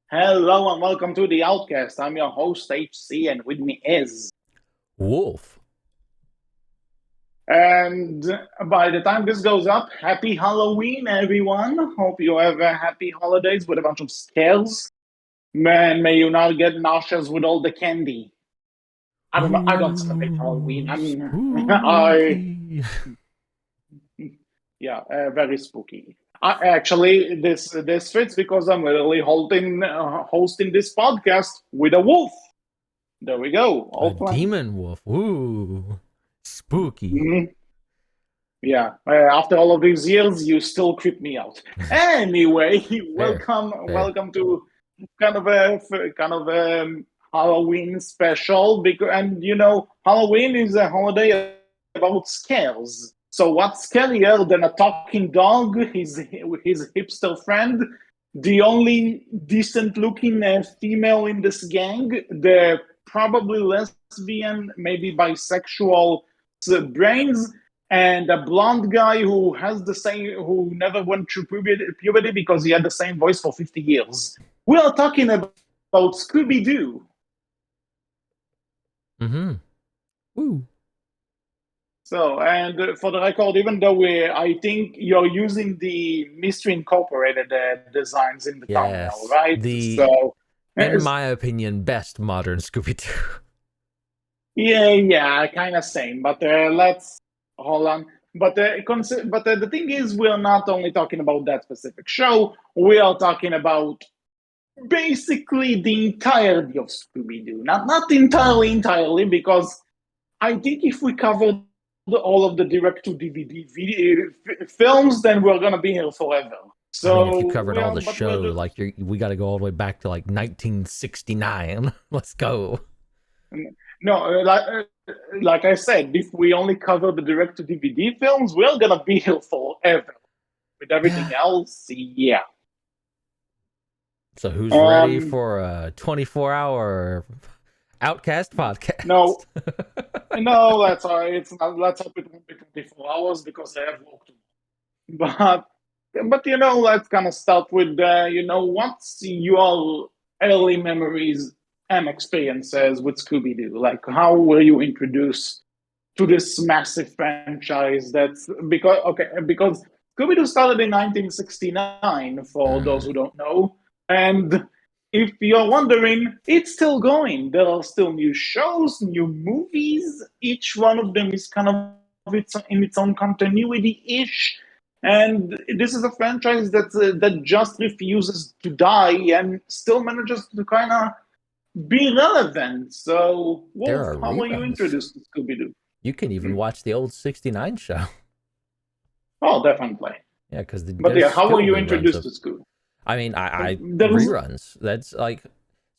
Hello and welcome to the Outcast. I'm your host HC, and with me is. Wolf. And by the time this goes up, happy Halloween, everyone. Hope you have happy holidays with a bunch of scares. Man, may you not get nauseous with all the candy. I don't know. I don't celebrate Halloween. Ooh, I mean, I spooky. yeah, very spooky. Actually, this fits because I'm literally hosting this podcast with a wolf. There we go. A All planned. demon wolf. Ooh, spooky. Mhm. Yeah, after all of these years, you still creep me out. Anyway, Fair, fair. welcome to kind of a Halloween special. Because and Halloween is a holiday about scares. So what's scarier than a talking dog, his hipster friend, the only decent-looking female in this gang, the probably lesbian, maybe bisexual brains, and a blonde guy who never went through puberty because he had the same voice for 50 years. We are talking about Scooby-Doo. Mm-hmm. Ooh. So, and for the record, even though I think you're using the Mystery Incorporated designs in the thumbnail, Yes. right? The, So, in yes, my opinion, best modern Scooby-Doo. yeah, kind of same. But let's hold on. But the thing is, we're not only talking about that specific show. We are talking about basically the entirety of Scooby Doo. Not entirely, because I think if we cover all of the direct to DVD films, then we're gonna be here forever. I mean, if you So covered we all are, the but show, like we got to go all the way back to like 1969. Let's go. no, like I said, if we only cover the direct to DVD films, we're gonna be here forever. With everything Yeah. else, yeah. So who's ready Um, for a 24-hour Outcast no, podcast? no, that's all right. It's not. Let's hope it won't be 24 hours because I have work to do. But let's kind of start with what's your early memories and experiences with Scooby Doo? Like, how were you introduced to this massive franchise? That's because Scooby Doo started in 1969. For those Mm. who don't know, and if you're wondering, it's still going. There are still new shows, new movies. Each one of them is kind of in its own continuity ish, and this is a franchise that just refuses to die and still manages to kind of be relevant. So, There Wolf, are how were you reruns. introduced to Scooby Doo? You can even watch the old '69 show. Oh, definitely. Yeah, because But there's yeah, how were still you reruns introduced of. to Scooby? I mean, I There's reruns. That's like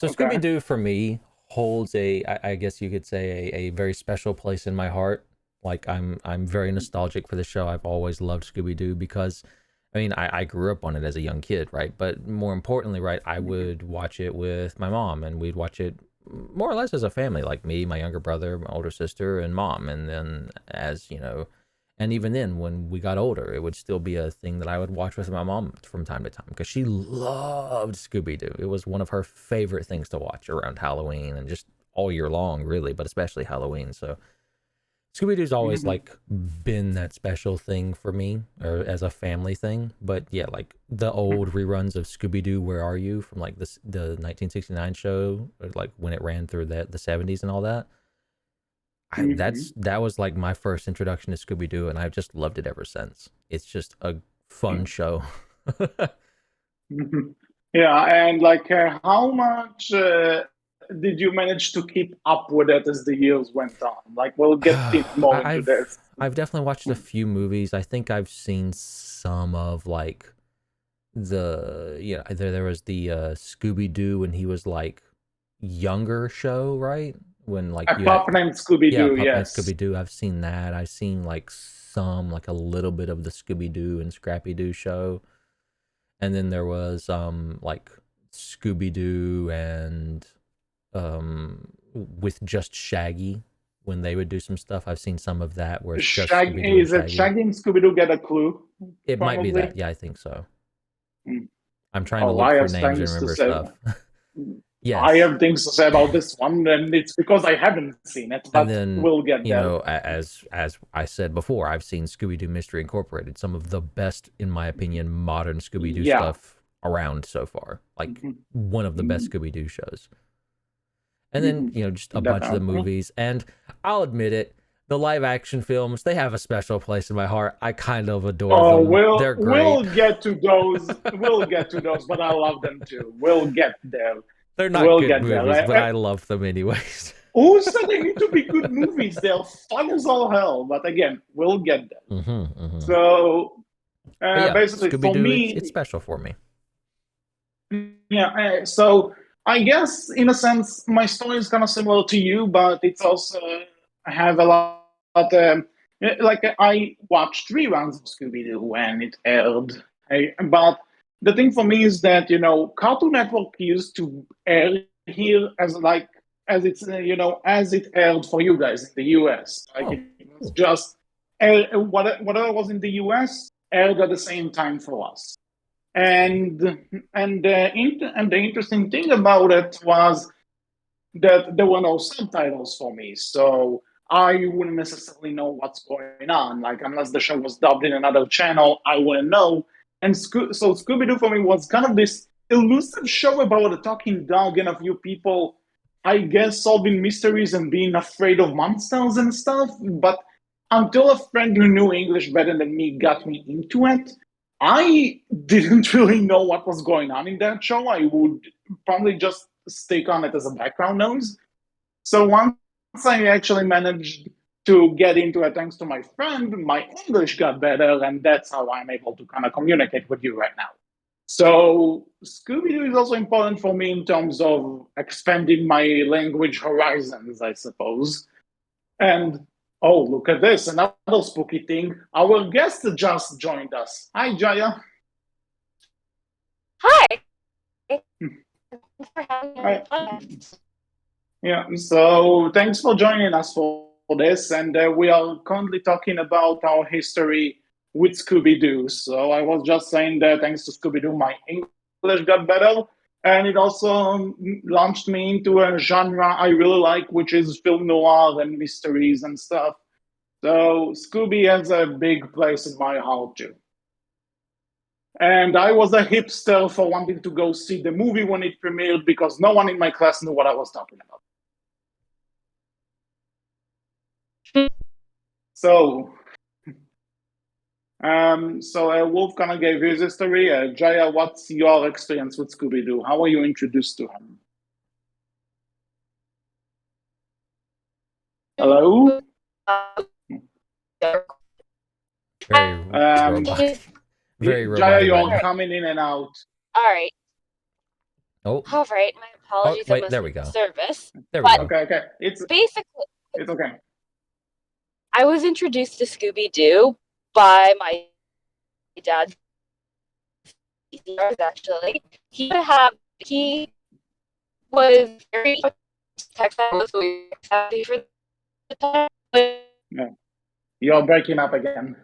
so. okay. Scooby Doo for me holds I guess you could say a very special place in my heart. Like I'm very nostalgic for the show. I've always loved Scooby Doo because I mean I grew up on it as a young kid, right? But more importantly, right, I Mhm. would watch it with my mom, and we'd watch it more or less as a family, like me, my younger brother, my older sister, and mom. And then as you know, and even then, when we got older, it would still be a thing that I would watch with my mom from time to time because she loved Scooby Doo. It was one of her favorite things to watch around Halloween and just all year long, really, but especially Halloween. So Scooby Doo's always Mhm. like been that special thing for me, or as a family thing. But yeah, like the old reruns of Scooby Doo, Where Are You from like the 1969 show, or like when it ran through the 70s and all that. Mhm. That was like my first introduction to Scooby Doo, and I've just loved it ever since. It's just a fun show. Mhm. Yeah, and like, how much did you manage to keep up with it as the years went on? Like, we'll get more into this. I've definitely watched a few movies. I think I've seen some of like there was the Scooby Doo when he was like younger show, right? When like A you had pup named Scooby yeah, Doo, Pup and yes. Scooby Doo. I've seen that. I've seen like some like a little bit of the Scooby Doo and Scrappy Doo show. And then there was like Scooby Doo and with just Shaggy when they would do some stuff. I've seen some of that where it's just Scooby Doo and Is it Shaggy. Shaggy and Scooby Doo get a clue? It might be that. Probably. Yeah, I think so. Mm. I'm trying to Oh, look I for have names and things to remember say. stuff. I Yes. have things to say about this one, and it's because I haven't seen it, And but then, we'll get you there. know, as I said before, I've seen Scooby-Doo Mystery Incorporated, some of the best, in my opinion, modern Scooby-Doo Yeah. stuff around so far. Like Mhm. one of the best Mhm. Scooby-Doo shows. And then, Mhm. you know, just a bunch of the Definitely. movies. And I'll admit it, the live action films, they have a special place in my heart. I kind of adore Oh, them. we'll They're great. we'll get to those. We'll get to those, but I love them too. We'll get there. They're not We'll good get there. movies, but I love them anyways. Who said they need to be good movies? They're fun as all hell. But again, we'll get there. Mm-hmm. So But yeah, basically, for Scooby-Doo, it's me, special for me. yeah. So I guess in a sense, my story is kind of similar to you, but it's also I have a lot. Like I watched reruns of Scooby Doo when it aired. But the thing for me is that Cartoon Network used to air here as like as it's as it aired for you guys in the US. Like Oh, it was cool. just whatever was in the US aired at the same time for us. And and the interesting thing about it was that there were no subtitles for me, so I wouldn't necessarily know what's going on. Like unless the show was dubbed in another channel, I wouldn't know. And so Scooby Doo for me was kind of this elusive show about a talking dog and a few people, I guess, solving mysteries and being afraid of monsters and stuff. But until a friend who knew English better than me got me into it, I didn't really know what was going on in that show. I would probably just stick on it as a background noise. So once I actually managed to get into it, thanks to my friend, my English got better, and that's how I'm able to kind of communicate with you right now. So Scooby Doo is also important for me in terms of expanding my language horizons, I suppose. And oh, look at this, another spooky thing. Our guest just joined us. Hi, Jaya. Hi. Thanks for having me on the Hi. podcast. Yeah, so thanks for joining us for this. And we are currently talking about our history with Scooby Doo. So I was just saying that thanks to Scooby Doo, my English got better. And it also launched me into a genre I really like, which is film noir and mysteries and stuff. So Scooby has a big place in my heart too. And I was a hipster for wanting to go see the movie when it premiered because no one in my class knew what I was talking about. So, Wolf kind of gave his history. Jaya, what's your experience with Scooby Doo? How were you introduced to him? Hello? Very Um, robotic. Very Jaya, robotic right you're now. coming in and out. All right. Oh, All right. My oh, apologies. I'm wait, a there we go. service. There we But go. Okay, basically, it's okay. I was introduced to Scooby Doo by my dad. Actually, he was very tech was happy for the time. No, you're breaking up again.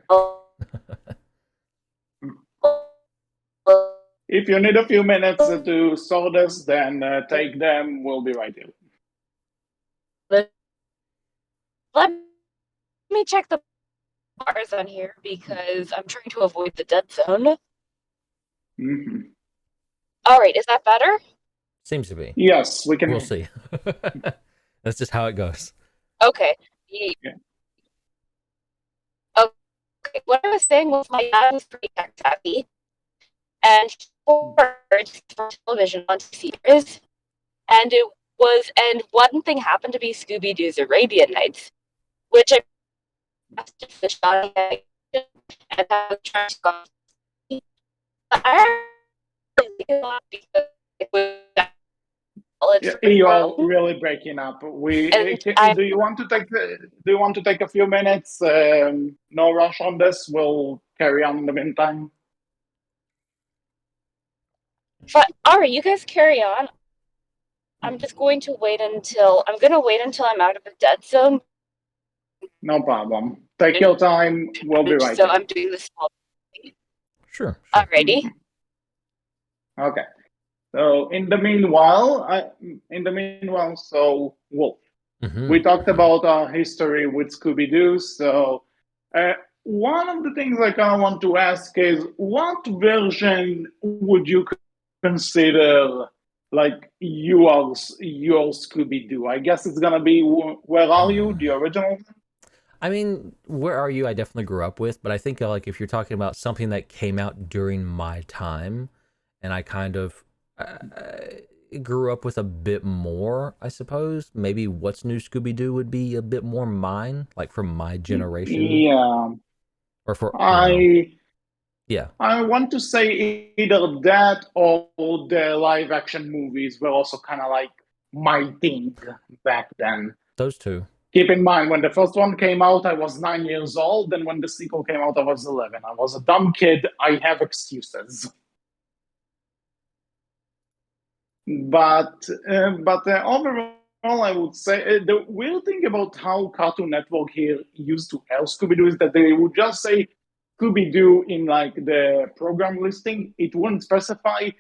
If you need a few minutes to sort this, then take them. We'll be right here. Let me check the bars on here because I'm trying to avoid the dead zone. Mm-hmm. All right, is that better? Seems to be. Yes, we can. We'll see. That's just how it goes. Okay. Yeah. Okay. What I was saying was my dad was pretty tech savvy, and he ordered for television on series, and one thing happened to be Scooby Doo's Arabian Nights, which I asked if the shot and how trying to go. I really a lot because it was You're really breaking up. and I Do you want to take a few minutes? No rush on this. We'll carry on in the meantime. but all right, you guys carry on. I'm gonna wait until I'm out of the dead zone. No problem. Take your time. We'll be right So here. I'm doing this. Sure. Alrighty. Mhm. Okay. So so Wolf. Mm-hmm. We talked about our history with Scooby-Doo. So uh, one of the things I kind of want to ask is, what version would you consider like your Scooby-Doo? I guess it's gonna be Where Are You, the original? I mean, Where Are You? I definitely grew up with, but I think like if you're talking about something that came out during my time, and I kind of grew up with a bit more, I suppose. Maybe What's New Scooby Doo would be a bit more mine, like from my generation, Yeah, or for I yeah, I want to say either that or the live action movies were also kind of like my thing back then. those two. Keep in mind, when the first one came out, I was 9 years old, and when the sequel came out, I was 11. I was a dumb kid. I have excuses. But overall, I would say the weird thing about how Cartoon Network here used to air Scooby Doo is that they would just say Scooby Doo in like the program listing. It wouldn't specify,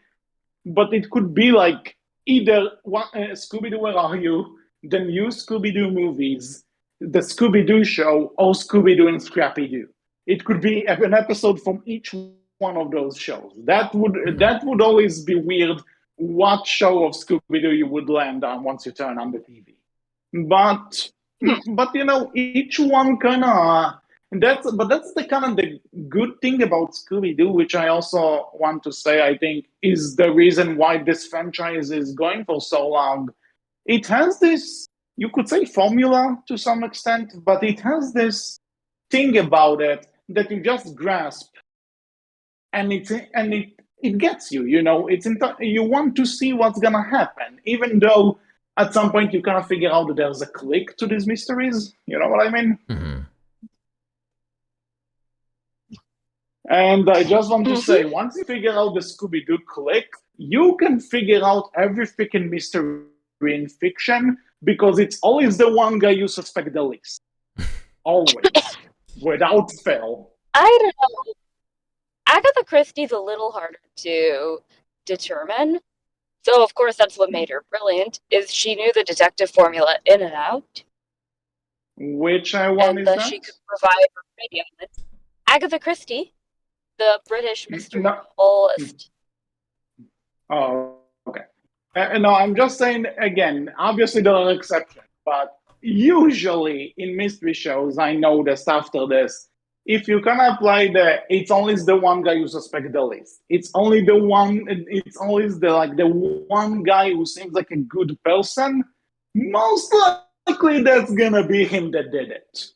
but it could be like either Scooby Doo, Where Are You? The new Scooby Doo movies, the Scooby Doo show, or Scooby Doo and Scrappy Doo. It could be an episode from each one of those shows. That would always be weird. What show of Scooby Doo you would land on once you turn on the TV? But but each one kind of that's the kind of the good thing about Scooby Doo, which I also want to say, I think, is the reason why this franchise is going for so long. It has this, you could say, formula to some extent, but it has this thing about it that you just grasp, and it gets you. You want to see what's gonna happen, even though at some point you kind of figure out that there's a click to these mysteries. You know what I mean? Mm-hmm. And I just want to say, once you figure out the Scooby Doo click, you can figure out every freaking mystery in fiction because it's always the one guy you suspect the least. Always. Without fail. I don't know. Agatha Christie's a little harder to determine. So of course that's what made her brilliant, is she knew the detective formula in and out, Which one and is thus that? she could provide radio. Agatha Christie, the British mystery No. novelist. Oh, okay. No, I'm just saying again. Obviously, there are exceptions, but usually in mystery shows, I noticed after this, if you can apply it's always the one guy you suspect the least. It's only the one. It's always the one guy who seems like a good person. Most likely, that's gonna be him that did it.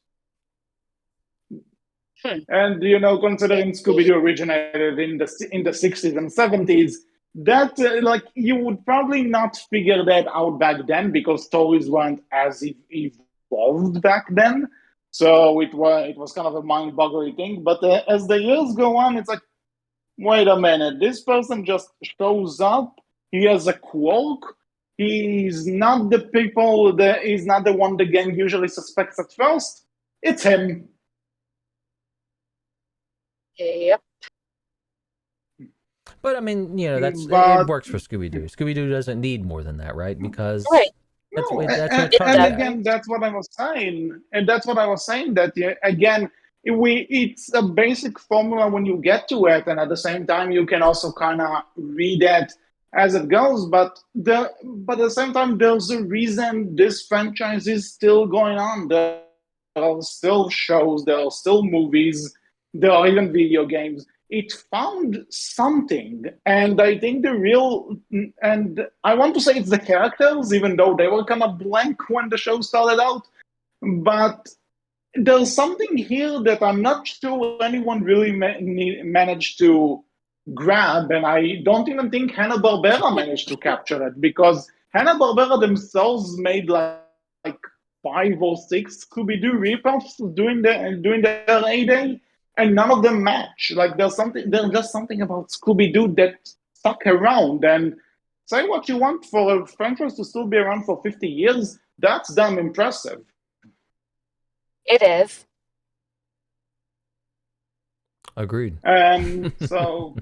And considering Scooby-Doo originated in the 60s and 70s, that like you would probably not figure that out back then because stories weren't as evolved back then. So it was kind of a mind-boggling thing. But as the years go on, it's like, wait a minute, this person just shows up. He has a quirk. He's not he's not the one the gang usually suspects at first. It's him. Yep. But I mean, it But works for Scooby Doo. Scooby Doo doesn't need more than that, right? Because Right. that's no, that's what and, it and started Exactly. at. again, that's what I was saying, that again, it's a basic formula when you get to it, and at the same time, you can also kind of read it as it goes. But at the same time, there's a reason this franchise is still going on. There are still shows, there are still movies, there are even video games. It found something, and I think and I want to say it's the characters, even though they were kind of blank when the show started out. But there's something here that I'm not sure anyone really managed to grab, and I don't even think Hanna-Barbera managed to capture it, because Hanna-Barbera themselves made like 5 or 6 Scooby-Doo ripoffs during their heyday, and none of them match. Like there's just something about Scooby-Doo that stuck around. And say what you want, for a franchise to still be around for 50 years, that's damn impressive. It is. Agreed. And so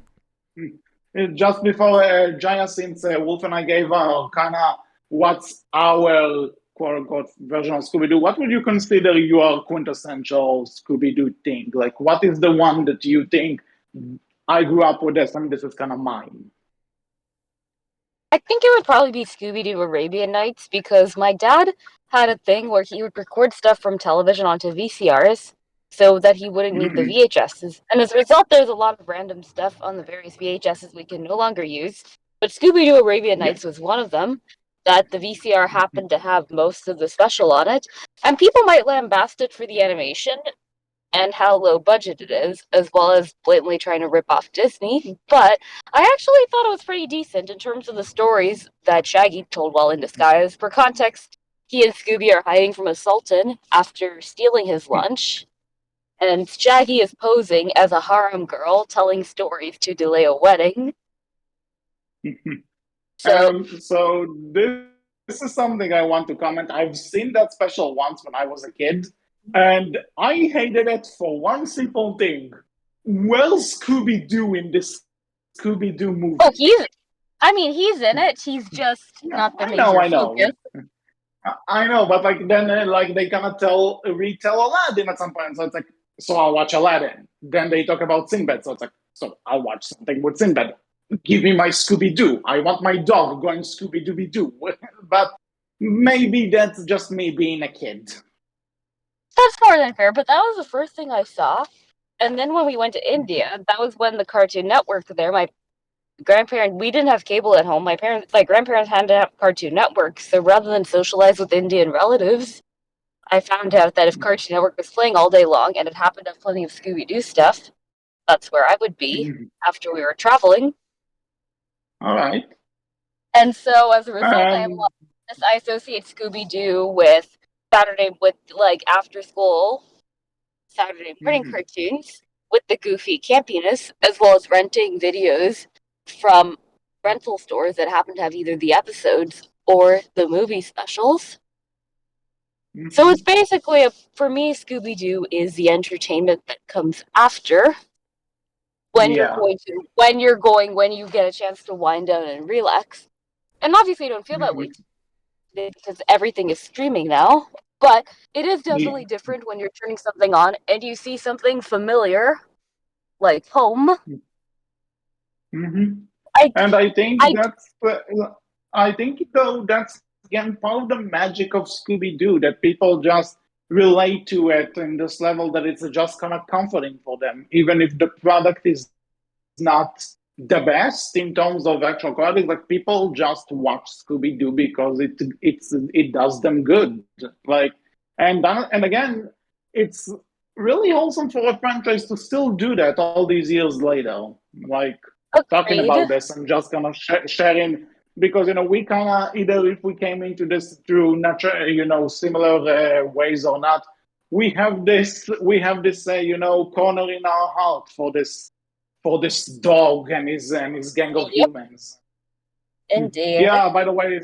just before Jaya, since Wolf and I gave kind of what's our quote unquote version of Scooby Doo, what would you consider your quintessential Scooby Doo thing? Like, what is the one that you think I grew up with this and this is kind of mine? I think it would probably be Scooby-Doo Arabian Nights because my dad had a thing where he would record stuff from television onto VCRs so that he wouldn't need the Mhm. VHSs. And as a result, there's a lot of random stuff on the various VHSs we can no longer use. But Scooby-Doo Arabian Yeah. Nights was one of them that the VCR happened to have most of the special on it. And people might lambast it for the animation and how low budget it is, as well as blatantly trying to rip off Disney. But I actually thought it was pretty decent in terms of the stories that Shaggy told while in disguise. For context, he and Scooby are hiding from a sultan after stealing his lunch, and Shaggy is posing as a harem girl telling stories to delay a wedding. So, So this is something I want to comment. I've seen that special once when I was a kid, and I hated it for one simple thing. Where's Scooby Doo in this Scooby Doo movie? oh, he's in it. He's just Yeah, not the major I know. focus. I know, but like then like they kind of retell Aladdin at some point. So it's like, so I'll watch Aladdin. Then they talk about Sinbad. So it's like, so I'll watch something with Sinbad. Give me my Scooby Doo. I want my dog going Scooby Dooby Doo. But maybe that's just me being a kid. That's more than fair, but that was the first thing I saw. And then when we went to India, that was when the Cartoon Network there, my we didn't have cable at home. My grandparents had to have Cartoon Network. So rather than socialize with Indian relatives, I found out that if Cartoon Network was playing all day long and it happened to have plenty of Scooby-Doo stuff, that's where I would be after we were traveling. All right. And so as a result, I have a lot of this. I associate Scooby-Doo with after school Saturday morning cartoons with the goofy campiness, as well as renting videos from rental stores that happen to have either the episodes or the movie specials. So it's basically for me, Scooby-Doo is the entertainment that comes after when you get a chance to wind down and relax. And obviously, you don't feel that way because everything is streaming now. But it is definitely different when you're turning something on and you see something familiar, like home. And I think that's again part of the magic of Scooby Doo that people just relate to it in this level that it's just kind of comforting for them, even if the product is not the best in terms of actual quality. Like people just watch Scooby Doo because it does them good. Like and again, it's really wholesome for a franchise to still do that all these years later. Like talking about this and just kind of sharing because we kind of either if we came into this through natural similar ways or not, we have this corner in our heart for this dog and his gang of humans. Indeed. Yeah, by the way,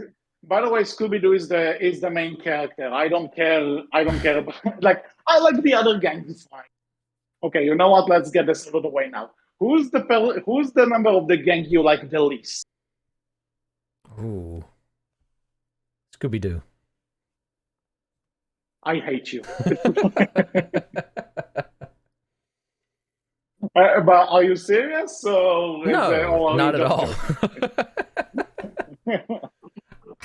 Scooby Doo is the main character. I don't care about like I like the other gang. It's fine. Okay, you know what? Let's get this out of the way now. Who's the member of the gang you like the least? Ooh, Scooby-Doo. I hate you. But are you serious? No, not at all.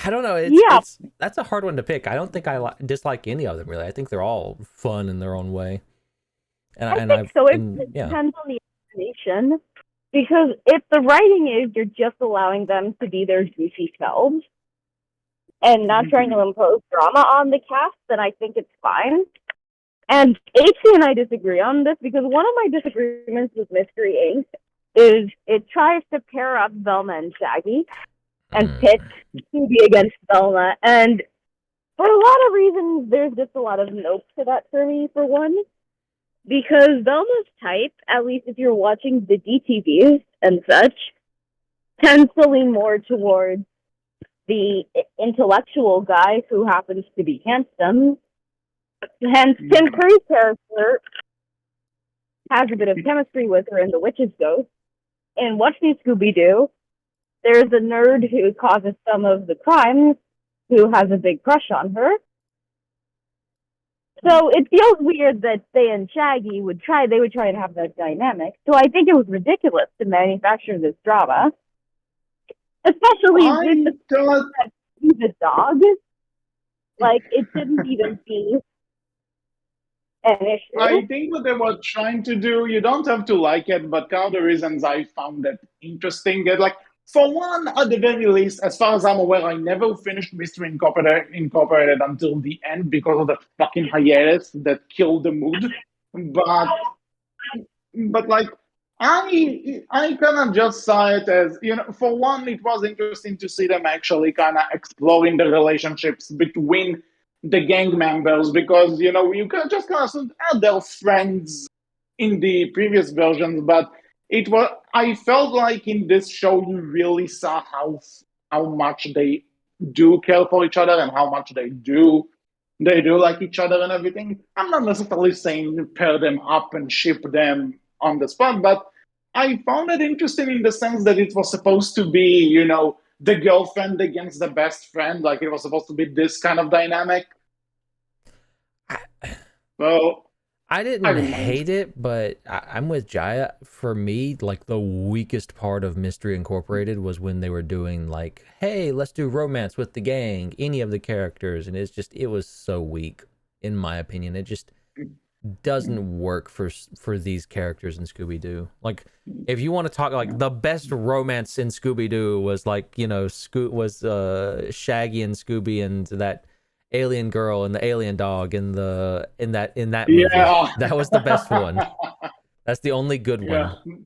I don't know. That's a hard one to pick. I don't think I dislike any of them really. I think they're all fun in their own way. And I think so. It depends on the explanation. Because if the writing is you're just allowing them to be their goofy selves and not trying to impose drama on the cast, then I think it's fine. And AC and I disagree on this because one of my disagreements with Mystery Inc. is it tries to pair up Velma and Shaggy and pit Scooby against Velma. And for a lot of reasons, there's just a lot of nope to that for me, for one. Because Velma's type, at least if you're watching the DTVs and such, tends to lean more towards the intellectual guy who happens to be handsome. Hence, Tim Curry's character has a bit of chemistry with her in The Witch's Ghost. in watching Scooby-Doo, there's a nerd who causes some of the crimes who has a big crush on her. So it feels weird that they and Shaggy would try to have that dynamic. So I think it was ridiculous to manufacture this drama, especially with the dog. Like, it shouldn't even be an issue. I think what they were trying to do, you don't have to like it, but kind of the reasons I found it interesting, like, for one, at the very least, as far as I'm aware, I never finished Mystery Incorporated until the end because of the fucking hiatus that killed the mood. But like, I kind of just saw it as, for one, it was interesting to see them actually kind of exploring the relationships between the gang members, because you can just kind of assume they're friends in the previous versions, but I felt like in this show you really saw how much they do care for each other and how much they do like each other and everything. I'm not necessarily saying pair them up and ship them on the spot, but I found it interesting in the sense that it was supposed to be, the girlfriend against the best friend. Like, it was supposed to be this kind of dynamic. So I didn't hate it, but I'm with Jaya. For me, like, the weakest part of Mystery Incorporated was when they were doing, like, hey, let's do romance with the gang, any of the characters, and it was so weak, in my opinion. It just doesn't work for these characters in Scooby-Doo. Like, if you want to talk, like, the best romance in Scooby-Doo was, like, Shaggy and Scooby and that alien girl and the alien dog in that movie. Yeah. That was the best one. That's the only good one.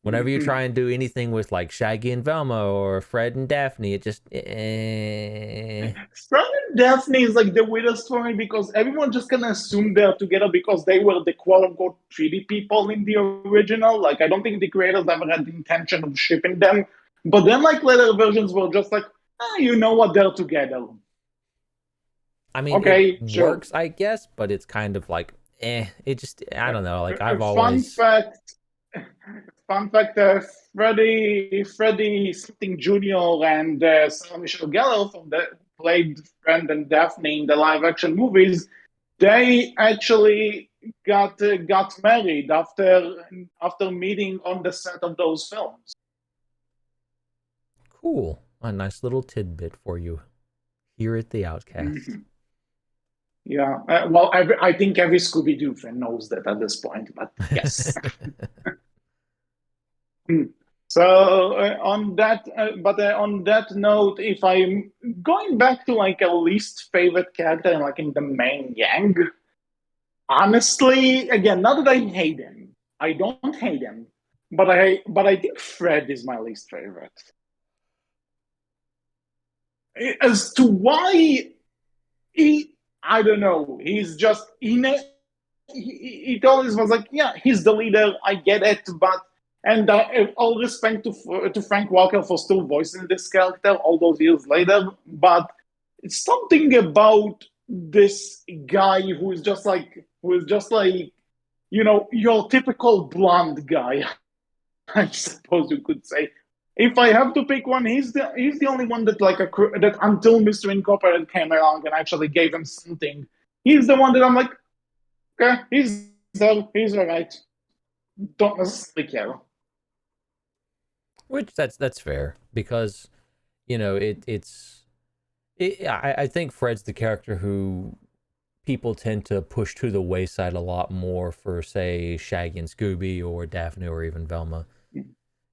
Whenever you try and do anything with, like, Shaggy and Velma or Fred and Daphne, it just Fred and Daphne is like the weirdest for me, because everyone just kind of assumed they're together because they were the quote-unquote pretty people in the original. Like, I don't think the creators ever had the intention of shipping them, but then, like, later versions were just like, you know what, they're together. I mean, okay, it works, I guess, but it's kind of like, it just, I don't know, like, I've always... Fun fact, Freddie something Jr. and Sarah Michelle Gellar played Fred and Daphne in the live-action movies. They actually got married after meeting on the set of those films. Cool. A nice little tidbit for you here at the Outcast. Yeah, well, I think every Scooby-Doo fan knows that at this point, but yes. So on that note, if I'm going back to, like, a least favorite character, like, in the main gang, honestly, again, not that I hate him, I don't hate him, but I think Fred is my least favorite. As to why, I don't know. He's just he always was like, yeah, he's the leader. I get it, but. And all respect to Frank Walker for still voicing this character all those years later, but it's something about this guy who is just like your typical blonde guy, I suppose you could say. If I have to pick one, he's the only one that that until Mr. Incorporated came along and actually gave him something. He's the one that I'm like, okay, he's there, he's all right. Don't necessarily care. Which that's fair, because I think Fred's the character who people tend to push to the wayside a lot more for, say, Shaggy and Scooby or Daphne or even Velma.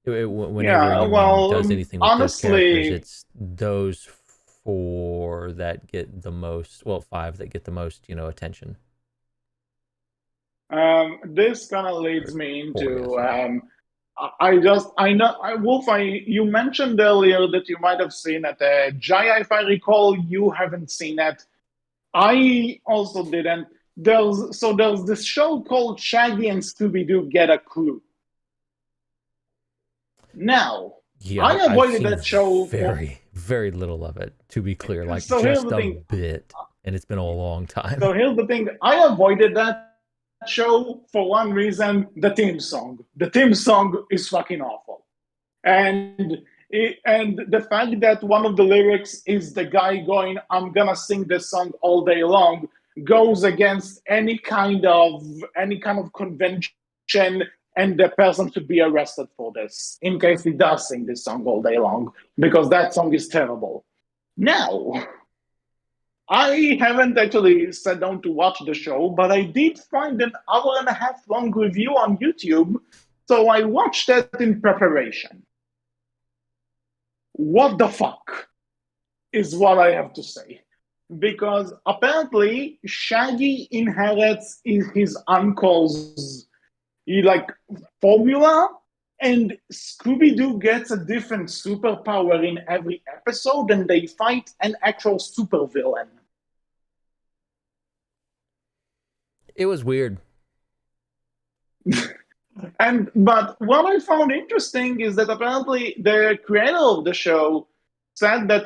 Whenever anyone does anything with honestly, those characters, it's those four that get the most, five that get the most, attention. This kind of leads me into Wolf, you mentioned earlier that you might have seen it. Jaya, if I recall, you haven't seen it. I also didn't. There's this show called Shaggy and Scooby-Doo Get a Clue. Now, I avoided that show. Very little of it, to be clear, just a bit, and it's been a long time. So here's the thing. I avoided that show for one reason: the theme song. The theme song is fucking awful, and and the fact that one of the lyrics is the guy going, "I'm gonna sing this song all day long," goes against any kind of convention, and the person should be arrested for this in case he does sing this song all day long, because that song is terrible. Now, I haven't actually sat down to watch the show, but I did find an hour and a half long review on YouTube, so I watched that in preparation. What the fuck is what I have to say. Because apparently Shaggy inherits his uncle's formula, and Scooby-Doo gets a different superpower in every episode, and they fight an actual supervillain. It was weird. But what I found interesting is that apparently the creator of the show said that,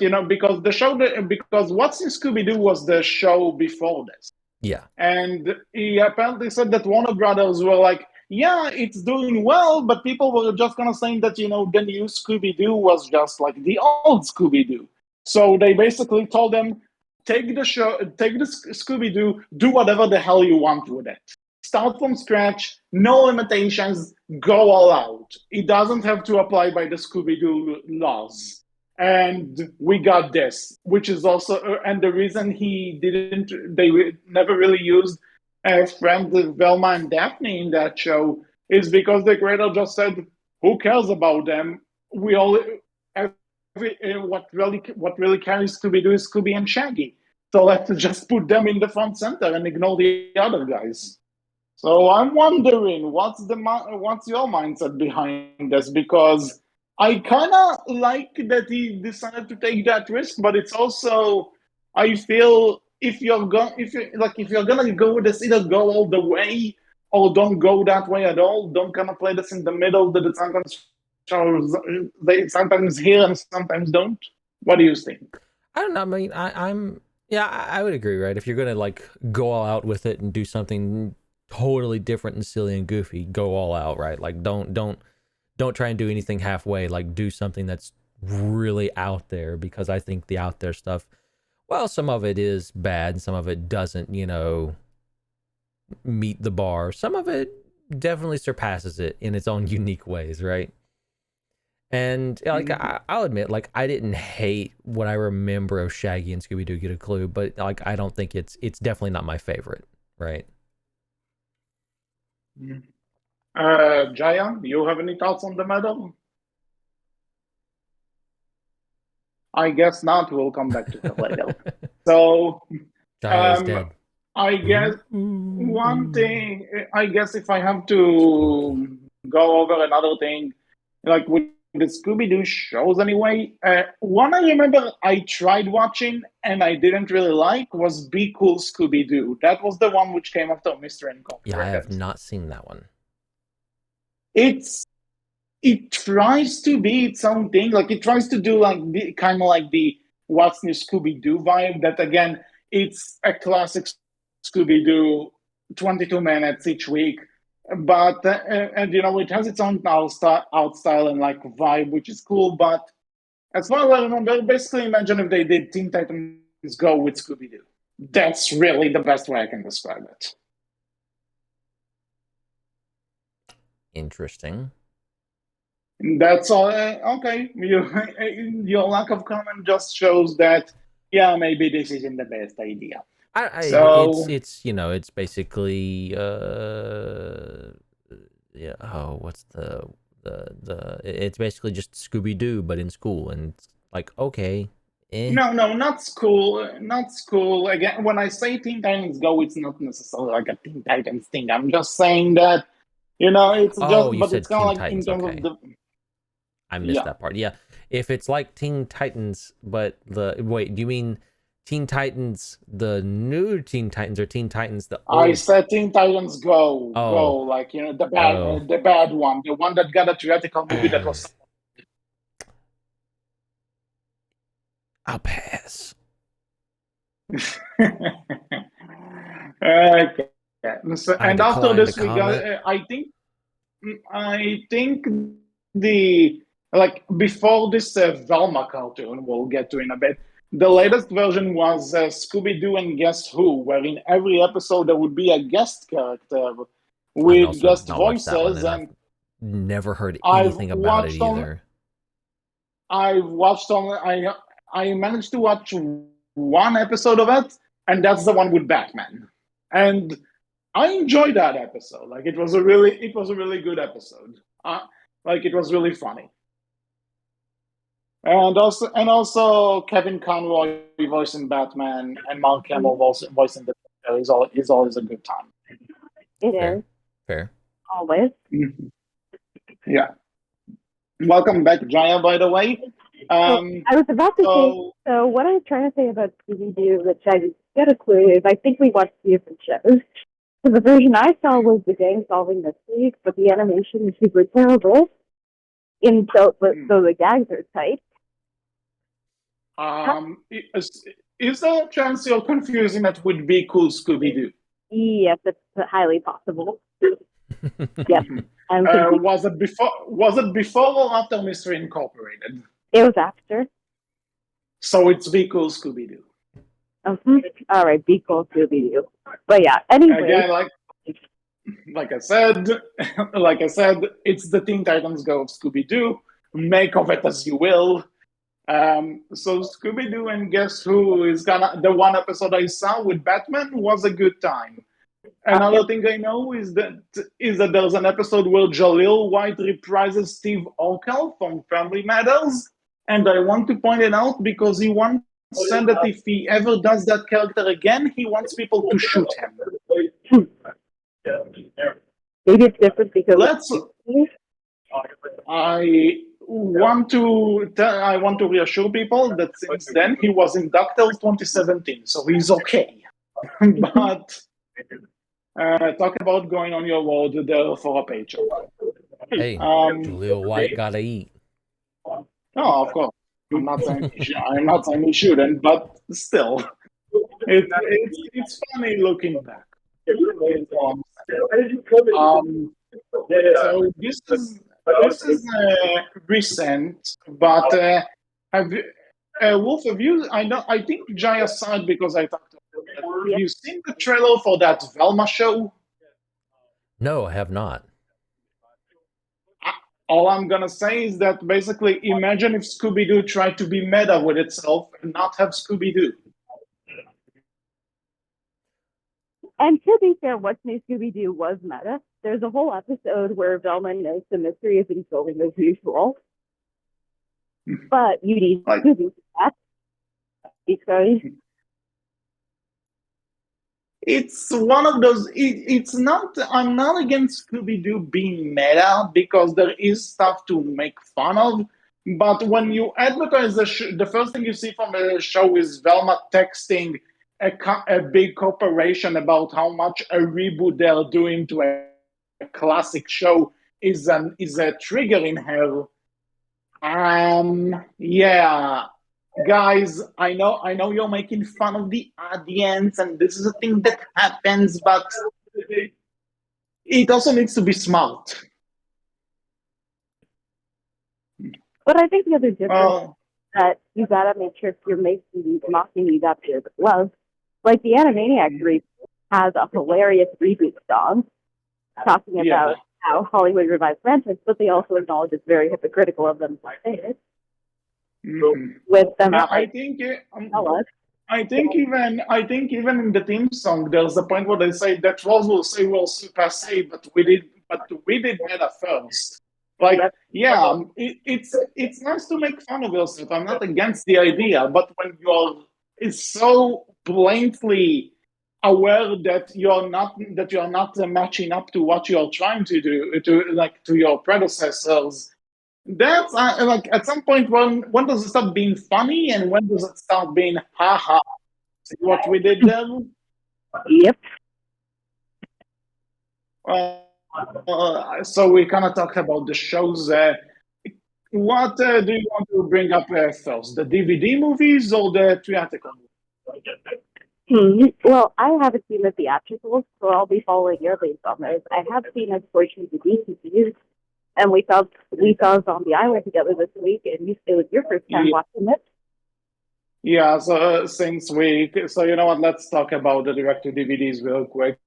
because What's in Scooby-Doo was the show before this. Yeah. And he apparently said that Warner Brothers were like, yeah, it's doing well, but people were just gonna say that, the new Scooby-Doo was just like the old Scooby-Doo. So they basically told them, take the Scooby-Doo, do whatever the hell you want with it. Start from scratch, no limitations, go all out. It doesn't have to apply by the Scooby-Doo laws. And we got this, which is also, and the reason they never really used friends Velma and Daphne in that show is because the creator just said, who cares about them? What really carries Scooby-Doo is Scooby and Shaggy. So let's just put them in the front center and ignore the other guys. So I'm wondering, what's your mindset behind this? Because I kind of like that he decided to take that risk, but it's also, I feel if you're gonna go with this, either go all the way or don't go that way at all. Don't kind of play this in the middle that it sometimes shows, they sometimes hear and sometimes don't. What do you think? I don't know. I mean, I would agree, right? If you're gonna go all out with it and do something totally different and silly and goofy, go all out, right? Like don't try and do anything halfway. Like do something that's really out there, because I think the out there stuff, well, some of it is bad and some of it doesn't, meet the bar. Some of it definitely surpasses it in its own unique ways, right? And I'll admit, I didn't hate what I remember of Shaggy and Scooby-Doo Get a Clue, but I don't think it's definitely not my favorite, right? Jaya, do you have any thoughts on the matter? I guess not. We'll come back to that later. So, Jaya's dead. I guess one thing, if I have to go over another thing, with the Scooby-Doo shows anyway, one I remember I tried watching and I didn't really like was Be Cool Scooby-Doo. That was the one which came after Mr. Incorporated. Yeah, I have not seen that one. It tries to be its own thing. It tries to do kind of like the What's New Scooby-Doo vibe. That again, it's a classic Scooby-Doo, 22 minutes each week. But it has its own art style and vibe, which is cool. But as far as I remember, basically imagine if they did Teen Titans Go with Scooby-Doo. That's really the best way I can describe it. Interesting. That's all. Okay, your lack of comment just shows that, yeah, maybe this isn't the best idea. It's basically what's it's basically just Scooby-Doo but in school, and it's okay. No, not school. Again, when I say Teen Titans Go, it's not necessarily a Teen Titans thing. I'm just saying that, it's but it's kind of in terms of the. I missed that part. Yeah, if it's like Teen Titans, but do you mean Teen Titans, the new Teen Titans, or Teen Titans the old? I said Teen Titans Go. Go, the bad one, the one that got a theatrical movie that was. I'll pass. Okay. So, I and after declined to this, we got. comment. I think the before this Velma cartoon, we'll get to in a bit. The latest version was Scooby-Doo and Guess Who, where in every episode there would be a guest character I've with also guest not watched that one, voices, and I've and never heard I've anything about it watched on. either. I've watched on. I managed to watch one episode of it, and that's the one with Batman, and I enjoyed that episode. Like it was a really good episode. It was really funny. And also Kevin Conroy voicing Batman and Mark Hamill voicing the Joker is always a good time. It Fair. is. Fair. Always. Mm-hmm. Yeah. Welcome back, Jaya, by the way. I was about to say, so what I was trying to say about Scooby-Doo, which I didn't get a clue, is I think we watched different shows. So the version I saw was the gang solving mysteries, but the animation is super terrible. So the gags are tight. Is there a chance you're confusing it with Be Cool Scooby-Doo? Yes, it's highly possible. Yes. Was it before or after Mystery Incorporated? It was after. So it's Be Cool Scooby-Doo. All right, Be Cool Scooby-Doo. But yeah, anyway. Again, like I said, it's the Teen Titans Go of Scooby-Doo. Make of it as you will. So Scooby-Doo and Guess Who is the one episode I saw with Batman was a good time. Another thing I know is that there's an episode where Jaleel White reprises Steve Urkel from Family Matters, and I want to point it out because he once said that if he ever does that character again, he wants people to shoot him. Maybe it's different because I want to reassure people that since then he was in DuckTales 2017, so he's okay. But talk about going on your road there for a paycheck. Hey, Lil White gotta eat. No, of course. I'm not saying he shouldn't, but still, it's funny looking back. So this is recent, but Wolf, I think Jaya saw it because I talked to her. Have you seen the trailer for that Velma show? No, I have not. All I'm gonna say is that basically, imagine if Scooby-Doo tried to be meta with itself and not have Scooby-Doo. And to be fair, What's New Scooby-Doo was meta. There's a whole episode where Velma knows the mystery is unfolding as usual. But you need Scooby for that. Because it's one of those. It's not. I'm not against Scooby-Doo being meta because there is stuff to make fun of. But when you advertise the first thing you see from the show is Velma texting a big corporation about how much a reboot they're doing to a classic show is a trigger in her. Yeah. Guys, I know you're making fun of the audience, and this is a thing that happens, but it also needs to be smart. But I think the other difference is that you gotta make sure if you're mocking these up here with love. Like the Animaniacs reboot has a hilarious reboot song talking about how Hollywood revives franchise, but they also acknowledge it's very hypocritical of them to say it. With them, I think even in the theme song, there's a point where they say that Rose will say we'll passe, but we did meta first. It's nice to make fun of yourself. I'm not against the idea, but when it's so blatantly aware that you're not matching up to what you're trying to do to your predecessors. That's at some point when does it stop being funny and when does it start being haha? See what we did there? Yep. So we kind of talked about the shows. What do you want to bring up first? The DVD movies or the theatrical movies? Well, I haven't seen the theatricals, so I'll be following your lead on those. I have seen a portion of the DVDs, and we saw Zombie Island together this week, and it was your first time watching it. Yeah, so since so you know what, let's talk about the direct-to-DVDs real quick.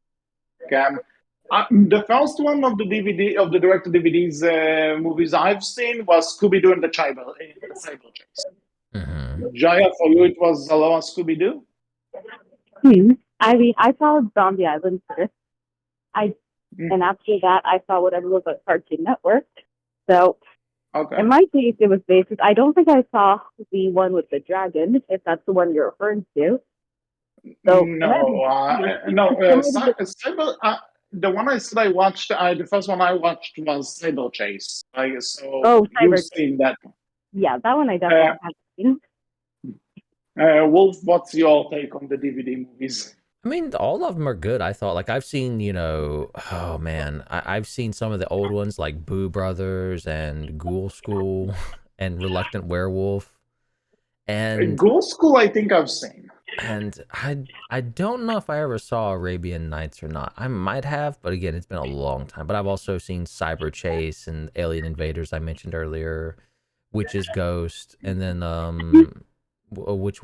The first one of the direct-to-DVDs movies I've seen was Scooby-Doo and the Cyber Chase. Jaya, for you, it was Aloha Scooby-Doo? I mean, I saw Zombie Island first. And after that, I saw whatever was on Cartoon Network. So, in my case, it was based. I don't think I saw the one with the dragon, if that's the one you're referring to. So, the one I said I watched, the first one I watched was Cyber Chase. You've seen that one. Yeah, that one I definitely have seen. Wolf, what's your take on the DVD movies? I mean, all of them are good, I thought. Like, I've seen, oh man, I've seen some of the old ones, like Boo Brothers and Ghoul School and Reluctant Werewolf. And Ghoul School, I think I've seen. And I don't know if I ever saw Arabian Nights or not. I might have, but again, it's been a long time. But I've also seen Cyber Chase and Alien Invaders I mentioned earlier, Witch's Ghost, and then what's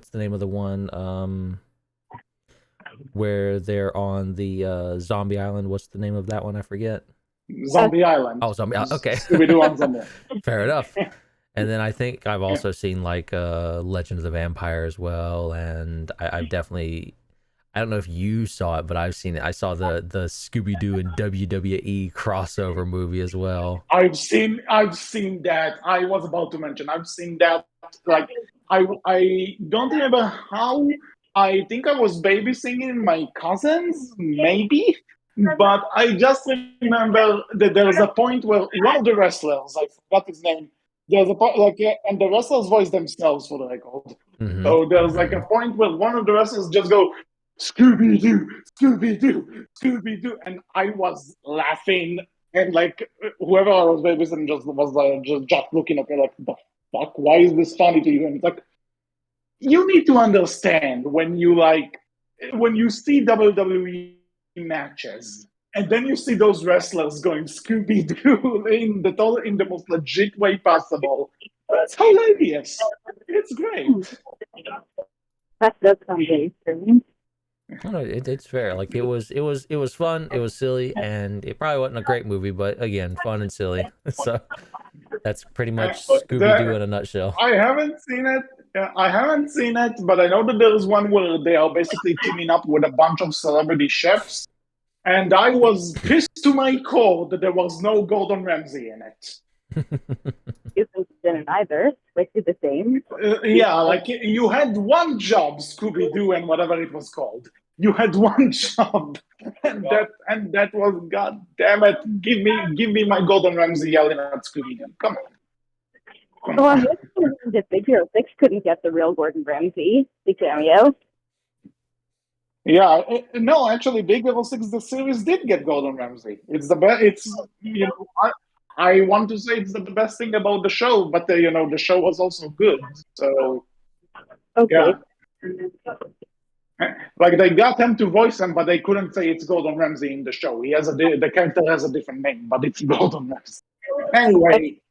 the name of the one where they're on the zombie island? What's the name of that one? I forget. Zombie Island. Oh, Zombie Island. Okay. Scooby-Doo on Zombie. Fair enough. And then I think I've also seen like Legend of the Vampire as well, and I've definitely, I don't know if you saw it, but I've seen it. I saw the Scooby-Doo and WWE crossover movie as well. I've seen that. I was about to mention. I've seen that. Like I don't remember how. I think I was babysitting my cousins, maybe. But I just remember that there was a point where one of the wrestlers, I forgot his name. There's a point and the wrestlers voice themselves for the record. So there's like a point where one of the wrestlers just go, Scooby-Doo, Scooby-Doo, Scooby-Doo, and I was laughing, and like whoever I was babysitting just was just looking at me like, the fuck, why is this funny to you? And it's like, you need to understand when you see WWE matches. And then you see those wrestlers going Scooby-Doo in the most legit way possible. It's hilarious. It's great. That does sound very strange. No, it's fair. Like it was fun. It was silly, and it probably wasn't a great movie, but again, fun and silly. So that's pretty much Scooby-Doo in a nutshell. I haven't seen it. But I know that there's one where they are basically teaming up with a bunch of celebrity chefs. And I was pissed to my core that there was no Gordon Ramsay in it. You didn't either. Like the same. Yeah, like you had one job, Scooby-Doo and whatever it was called. You had one job, and that was, god damn it, give me my Gordon Ramsay yelling at Scooby-Doo. Come on. Well, the Big Hero 6 couldn't get the real Gordon Ramsay, the cameo. Yeah, no, actually, Big Hero 6, the series did get Gordon Ramsay. It's the best. It's I want to say it's the best thing about the show, but the show was also good. So okay, yeah. Like they got him to voice him, but they couldn't say it's Gordon Ramsay in the show. The character has a different name, but it's Gordon Ramsay. Anyway,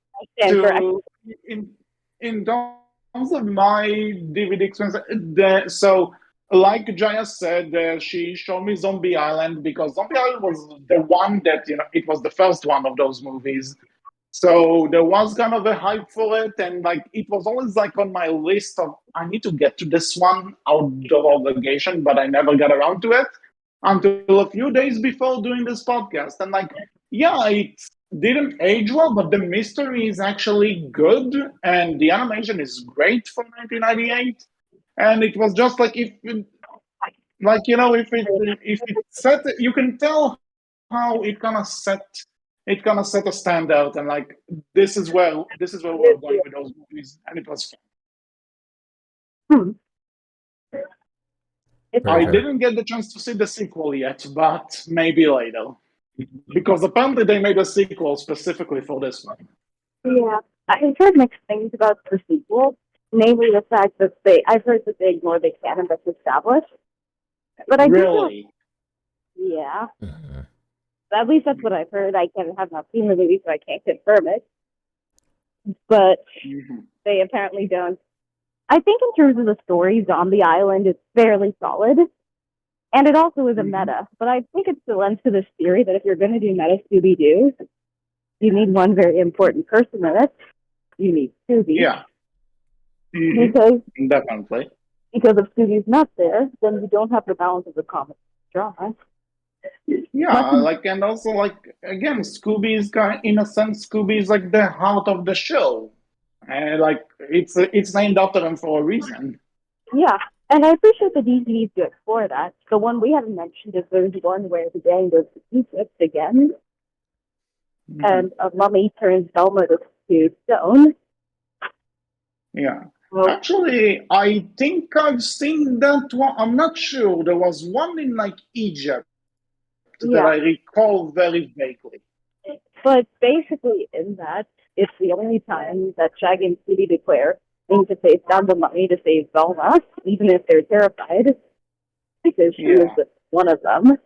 in terms of my DVD experience, so. Like Jaya said, she showed me Zombie Island because Zombie Island was the one that, it was the first one of those movies. So there was kind of a hype for it. And like, it was always like on my list of, I need to get to this one out of obligation, but I never got around to it until a few days before doing this podcast. And like, yeah, it didn't age well, but the mystery is actually good. And the animation is great for 1998. And it was just like if it set, you can tell how it kind of set a standard, and like this is where we're going with those movies, and it was fun. I didn't get the chance to see the sequel yet, but maybe later, because apparently they made a sequel specifically for this one. Yeah, I heard mixed things about the sequel. namely the fact that I've heard that they ignore the canon that's established. But I really? Yeah. Mm-hmm. At least that's what I've heard. I have not seen the movie, so I can't confirm it. But they apparently don't. I think in terms of the story, Zombie Island is fairly solid. And it also is a meta. But I think it still lends to this theory that if you're going to do meta Scooby-Doo, you need one very important person in it. You need Scooby. Yeah. Because definitely. Because if Scooby's not there, then you don't have the balance of the comic drama. Yeah, and also again, Scooby is in a sense, Scooby is like the heart of the show, and it's named after him for a reason. Yeah, and I appreciate the DVDs to explore that. The one we haven't mentioned is there's one where the gang goes to Egypt again, and a mummy turns Velma to stone. Yeah. Actually, I think I've seen that one. I'm not sure. There was one in Egypt that I recall very vaguely. But basically, in that, it's the only time that Shaggy and Scooby declare they need to face down the mummy to save Velma, even if they're terrified, because she is one of them.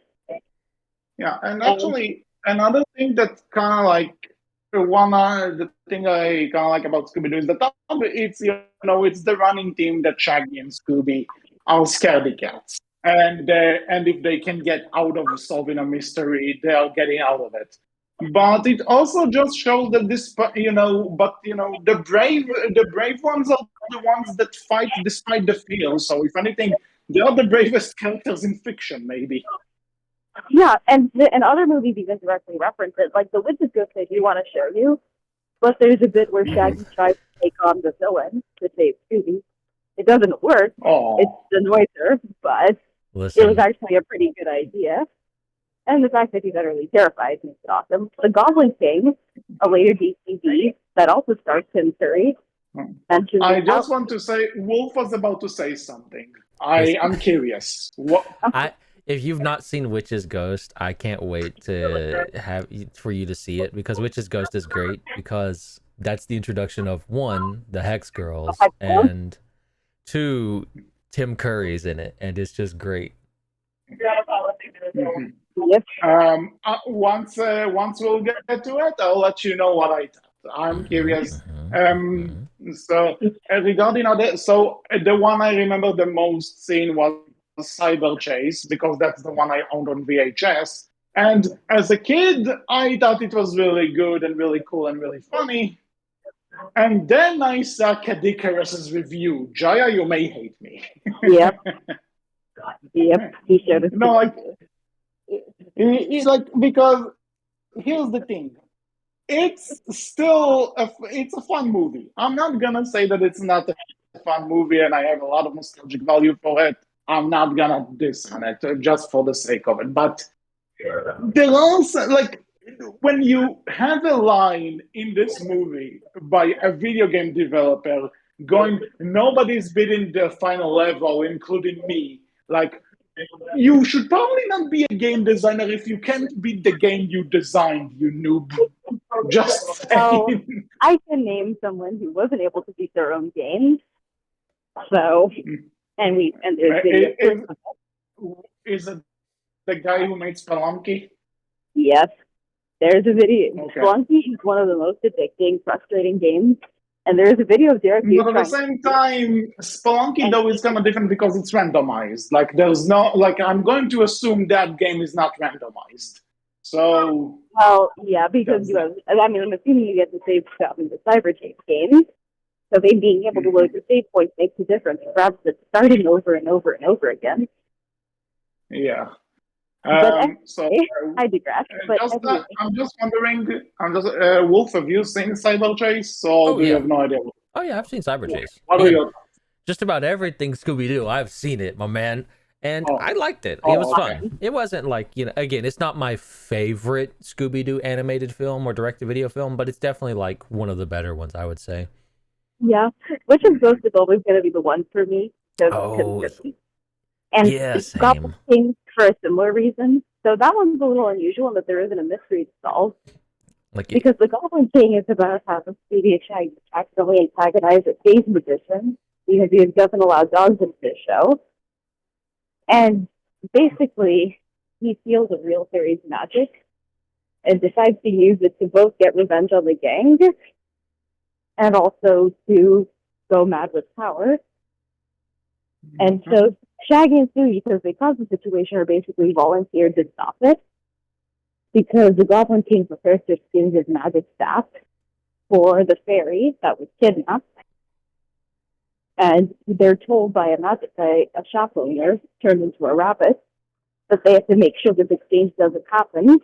Yeah, and actually, another thing that kind of the thing I kind of like about Scooby-Doo is that it's it's the running team that Shaggy and Scooby are scaredy cats, and if they can get out of solving a mystery, they are getting out of it. But it also just shows that the brave ones are the ones that fight despite the fear. So if anything, they are the bravest characters in fiction, maybe. Yeah, and other movies even directly reference it. Like The Witch's Ghost I do want to show you, but there's a bit where Shaggy tries to take on the villain to save Scooby. It doesn't work. It annoys her, but it was actually a pretty good idea. And the fact that he's utterly terrified makes it awesome. The Goblin King, a later DCD that also stars Tim Curry. I just want to say, Wolf was about to say something. I'm curious. What? If you've not seen Witch's Ghost, I can't wait for you to see it, because Witch's Ghost is great because that's the introduction of one, the Hex Girls, and two, Tim Curry's in it, and it's just great. Once we'll get to it, I'll let you know what I thought. I'm curious. So regarding the one I remember the most scene was Cyber Chase, because that's the one I owned on VHS. And as a kid, I thought it was really good and really cool and really funny. And then I saw Kadikaras's review. Jaya, you may hate me. Yep. Yep. He showed us. No, it's because here's the thing. It's still it's a fun movie. I'm not gonna say that it's not a fun movie and I have a lot of nostalgic value for it. I'm not gonna diss on it just for the sake of it. But there also when you have a line in this movie by a video game developer going, nobody's beating the final level, including me. You should probably not be a game designer if you can't beat the game you designed, you noob. Just saying. I can name someone who wasn't able to beat their own game. So, and there's videos. Is it the guy who made Spelunky? Yes. There's a video. Okay. Spelunky is one of the most addicting, frustrating games. And there's a video of Derek. But at the same time, Spelunky though is kind of different because it's randomized. There's no I'm going to assume that game is not randomized. So. Well, yeah, because I'm assuming you get to save stuff in the Cyber Chase game. So they being able to load the save points makes a difference, rather than starting over and over and over again. Yeah. So I digress. But I'm just wondering. Wolf, have you seen Cyber Chase? Or do you have no idea? Oh yeah, I've seen Cyber Chase. What are your just about everything Scooby-Doo, I've seen it, my man. And I liked it. It was fun. It wasn't again, it's not my favorite Scooby-Doo animated film or direct-to-video film, but it's definitely one of the better ones, I would say. Yeah, Witch's Ghost is always going to be the one for me. And Goblin King for a similar reason. So that one's a little unusual in that there isn't a mystery to solve. Because the Goblin King is about how Scooby accidentally antagonized a stage magician because he doesn't allow dogs into the show. And basically, he steals a real fairy's magic and decides to use it to both get revenge on the gang and also to go mad with power. And so Shaggy and Scooby, because they caused the situation, are basically volunteered to stop it. Because the Goblin King prefers to exchange his magic staff for the fairy that was kidnapped. And they're told by a shop owner turned into a rabbit that they have to make sure this exchange doesn't happen.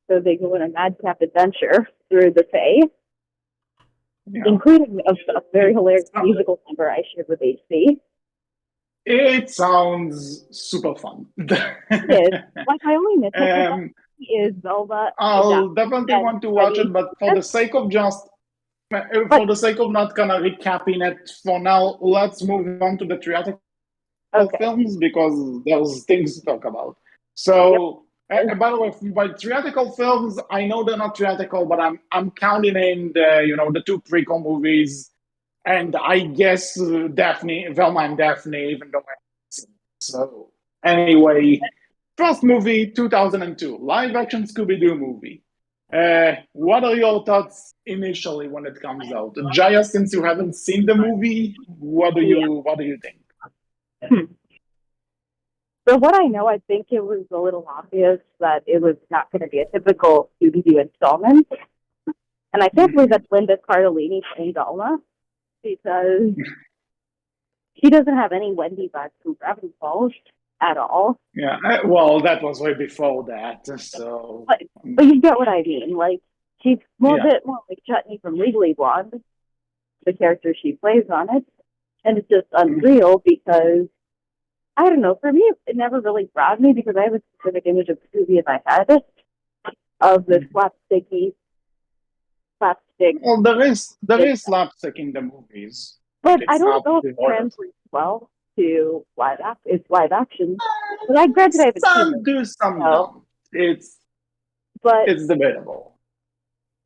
So they go on a madcap adventure through the Fae, including a very hilarious musical number I shared with HC. It sounds super fun. It is. Like, my only nitpick is Zelda. I'll definitely want to watch it, but for the sake of not kind of recapping it for now, let's move on to the theatrical films because there's things to talk about. So, by the way, by theatrical films, I know they're not theatrical, but I'm counting in the two prequel movies. And I guess Daphne, Velma and Daphne, even though I haven't seen it. So, anyway, first movie, 2002, live-action Scooby-Doo movie. What are your thoughts initially when it comes out? Jaya, since you haven't seen the movie, what do you think? So what I know, I think it was a little obvious that it was not going to be a typical Scooby-Doo installment. And I can't believe that Linda Cardellini played Alma, because she doesn't have any Wendy vibes from Gravity Falls at all. Yeah, well, that was way before that, so... But you get what I mean. Like, she's a bit more like Chutney from Legally Blonde, the character she plays on it. And it's just unreal because, I don't know, for me, it never really grabbed me because I have a specific image of Scooby in my head of the slapstick. Well, there is slapstick in the movies, but I don't know if it translates well to live action. But I granted I haven't seen it. Do some don't. It's debatable.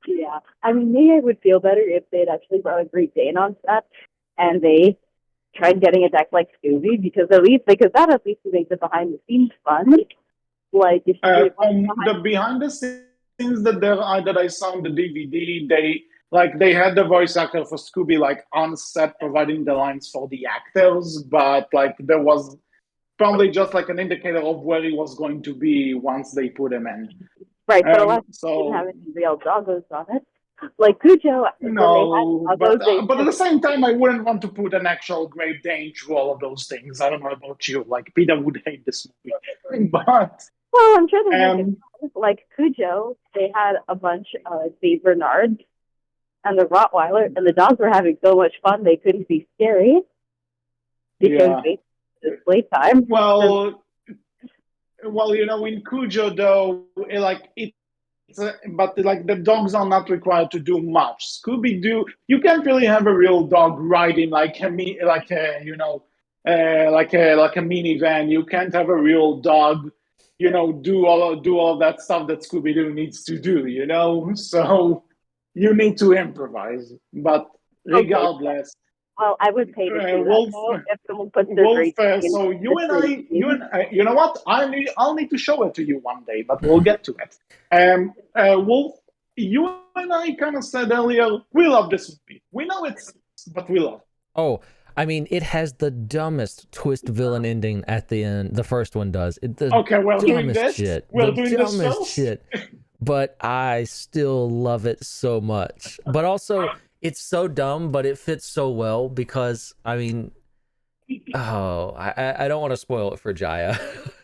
Yeah, I mean, maybe I would feel better if they'd actually brought a Great Dane on set and they tried getting a deck like Scooby, because that at least makes the behind the scenes fun. Like if the behind the scenes that I saw on the DVD, they had the voice actor for Scooby on set providing the lines for the actors, but there was probably just an indicator of where he was going to be once they put him in. Right, but a lot didn't have any real doggos on it. Like Cujo, no, but at the same time, I wouldn't want to put an actual Great Dane through all of those things. I don't know about you. Peter would hate this movie, but well, I'm sure they Cujo. They had a bunch of Saint Bernards and the Rottweiler, and the dogs were having so much fun they couldn't be scary because it's playtime. Well, in Cujo though, but the dogs are not required to do much. Scooby-Doo, you can't really have a real dog riding like a minivan. You can't have a real dog, do all of that stuff that Scooby-Doo needs to do. So you need to improvise. But regardless. Well, I would pay to see that if someone puts their so you and I, you know what? I'll need to show it to you one day, but we'll get to it. Wolf, you and I kind of said earlier, we love this movie. We know but we love it. Oh, I mean, it has the dumbest twist villain ending at the end. The first one does. We're doing this. Shit. But I still love it so much. But also, it's so dumb, but it fits so well because, I mean, I don't want to spoil it for Jaya.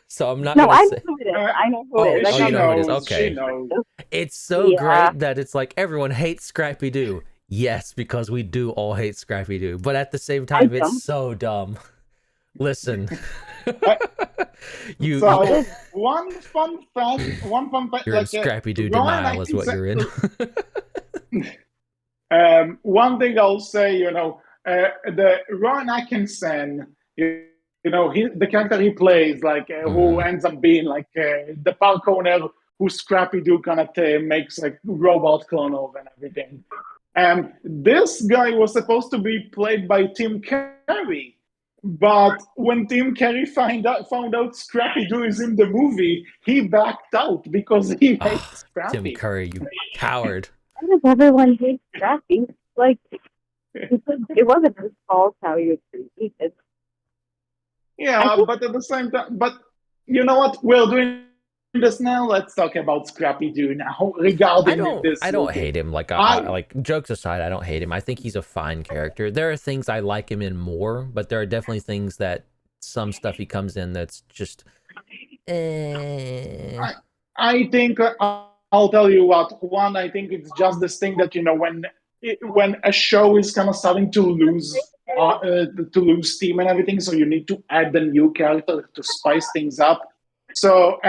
So I'm not going to say. I know who it is. You know who it is. Okay. It's so great that it's everyone hates Scrappy-Doo. Yes, because we do all hate Scrappy-Doo. But at the same time, it's so dumb. Listen. One fun fact. You're in Scrappy-Doo denial is what you're in. One thing I'll say, the Ron Atkinson, the character he plays, who ends up being the park owner who Scrappy-Doo kind of makes like robot clone of and everything. And this guy was supposed to be played by Tim Curry. But when Tim Curry found out Scrappy-Doo is in the movie, he backed out because he hates Scrappy. Tim Curry, you coward. Why does everyone hate Scrappy? Like, it wasn't his fault how he was treated. Yeah, but at the same time, but you know what? We're doing this now. Let's talk about Scrappy-Doo now regarding this. I don't hate him. Like, like jokes aside, I don't hate him. I think he's a fine character. There are things I like him in more, but there are definitely things that some stuff he comes in that's just. I think I'll tell you what. One, I think it's just this thing that when a show is kind of starting to lose steam and everything, so you need to add a new character to spice things up. So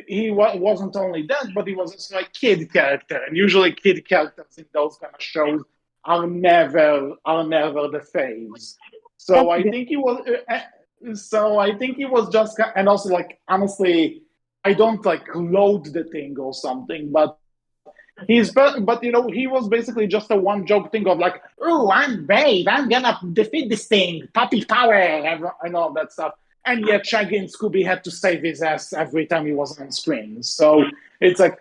he wasn't only that, but he was also a kid character, and usually kid characters in those kind of shows are never the faves. So I think he was. So I think he was just, and also like honestly, I don't like load the thing or something, but he was basically just a one joke thing of like, oh, I'm brave, I'm gonna defeat this thing, puppy power, and all that stuff. And yet Shaggy and Scooby had to save his ass every time he was on screen. So it's like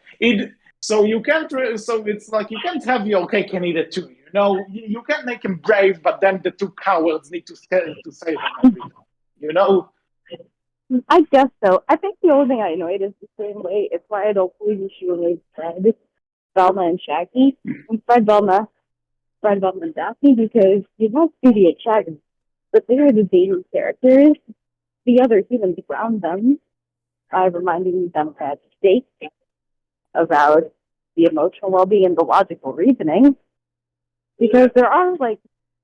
so you can't. So it's like you can't have your cake and eat it too. You can't make him brave, but then the two cowards need to save him every time. I guess so. I think the only thing I annoyed is the same way. It's why I don't believe she relates Fred, Velma, and Shaggy. And Fred, Velma, and Daphne, because you have Scooby and Shaggy, but they are the daily characters. The other humans around them, reminding them at stake about the emotional well-being and the logical reasoning. Because there are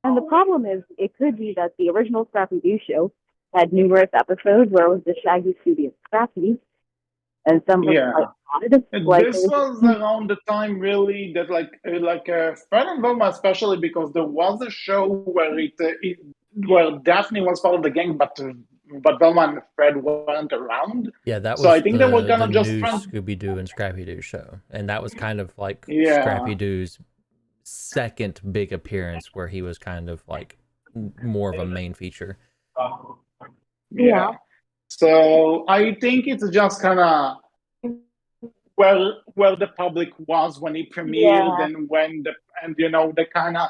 and the problem is, it could be that the original Scrappy-Doo show had numerous episodes where it was the Shaggy, Scooby, and Scrappy, and some were this was around the time really that Fred and Velma, especially because there was a show where where Daphne was part of the gang, but Velma and Fred weren't around. Yeah, that was so I think they were gonna just new Scooby-Doo and Scrappy-Doo show, and that was kind of like Scrappy-Doo's second big appearance, where he was kind of like more of a main feature. Yeah. So I think it's just kind of where the public was when he premiered, and the kind of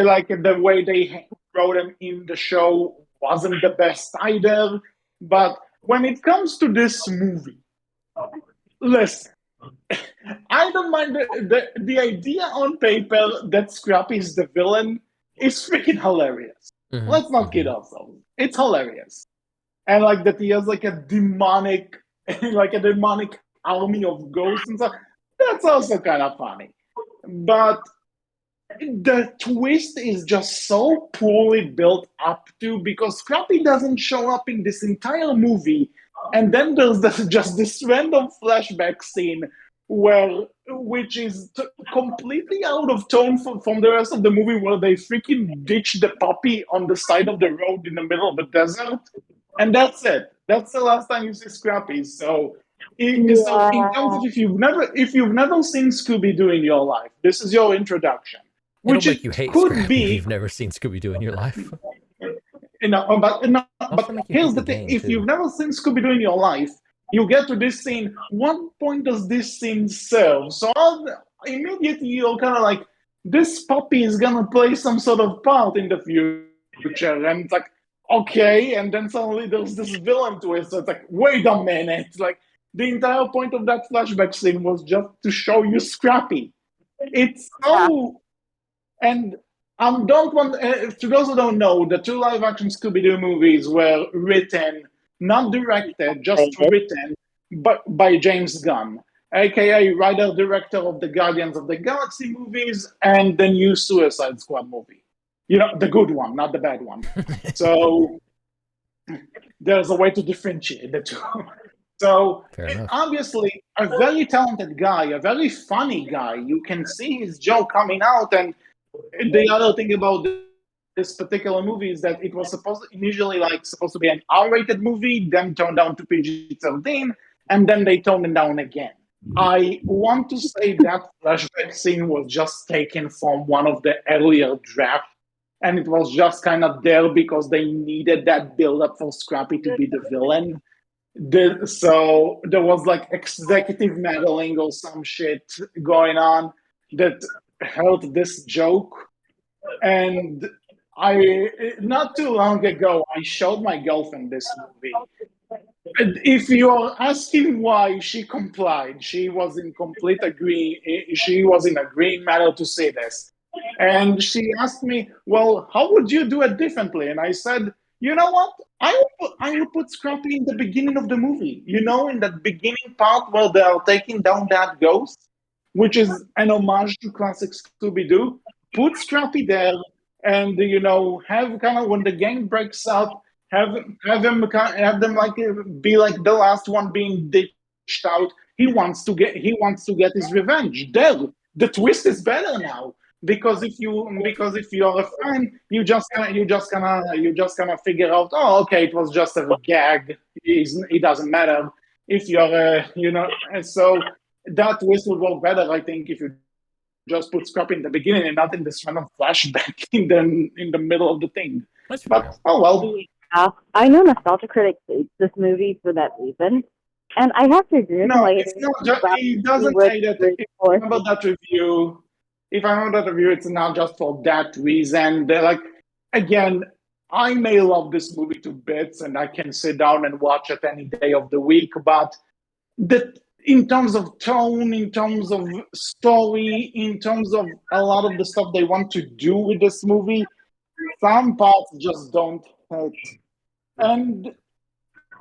like the way they wrote him in the show wasn't the best either. But when it comes to this movie, listen, I don't mind the idea on paper that Scrappy is the villain is freaking hilarious. Mm-hmm. Let's not kid ourselves. It's hilarious. And like that he has like a demonic army of ghosts and stuff. That's also kind of funny. But the twist is just so poorly built up to, because Scrappy doesn't show up in this entire movie, and then there's just this random flashback scene which is completely out of tone from the rest of the movie, where they freaking ditch the puppy on the side of the road in the middle of the desert, and that's it. That's the last time you see Scrappy. So in terms of if you've never seen Scooby-Doo in your life, this is your introduction. Which make you hate could Scrappy be if you've never seen Scooby-Doo in your life. But here's the thing: if you've never seen Scooby-Doo in your life, you get to this scene. What point does this scene serve? So immediately you're kind of like, this puppy is gonna play some sort of part in the future, and it's like, okay, and then suddenly there's this villain twist. So it's like, wait a minute, like the entire point of that flashback scene was just to show you Scrappy. It's so. And don't want to those who don't know, the two live-action Scooby-Doo movies were written, not directed, just written, by James Gunn, aka writer-director of the Guardians of the Galaxy movies and the new Suicide Squad movie. The good one, not the bad one. So there's a way to differentiate the two. So obviously, a very talented guy, a very funny guy. You can see his joke coming out. And the other thing about this particular movie is that it was initially supposed to be an R-rated movie, then turned down to PG-13, and then they tone it down again. I want to say that flashback scene was just taken from one of the earlier drafts, and it was just kind of there because they needed that build-up for Scrappy to be the villain. So there was like executive meddling or some shit going on that hurt this joke. And not too long ago, I showed my girlfriend this movie. If you are asking why she complied, she was in agreeing manner to say this. And she asked me, well, how would you do it differently? And I said, you know what? I will put Scrappy in the beginning of the movie. In that beginning part where they are taking down that ghost, which is an homage to classic Scooby-Doo. Put Scrappy there, and have kind of when the gang breaks up, have them like be like the last one being ditched out. He wants to get his revenge. There, the twist is better now. Because if you are a fan, you just gonna figure out, oh, okay, it was just a gag. It doesn't matter. If you're and so that twist would work better, I think, if you just put Scrappy in the beginning and not in this random flashback in the middle of the thing. That's but fair. Oh well. I know Nostalgia Critic hates this movie for that reason, and I have to agree with him. Like, It's not just, he doesn't say that. If I remember that review, it's not just for that reason. They're like, again, I may love this movie to bits, and I can sit down and watch it any day of the week, but in terms of tone, in terms of story, in terms of a lot of the stuff they want to do with this movie, some parts just don't hit. And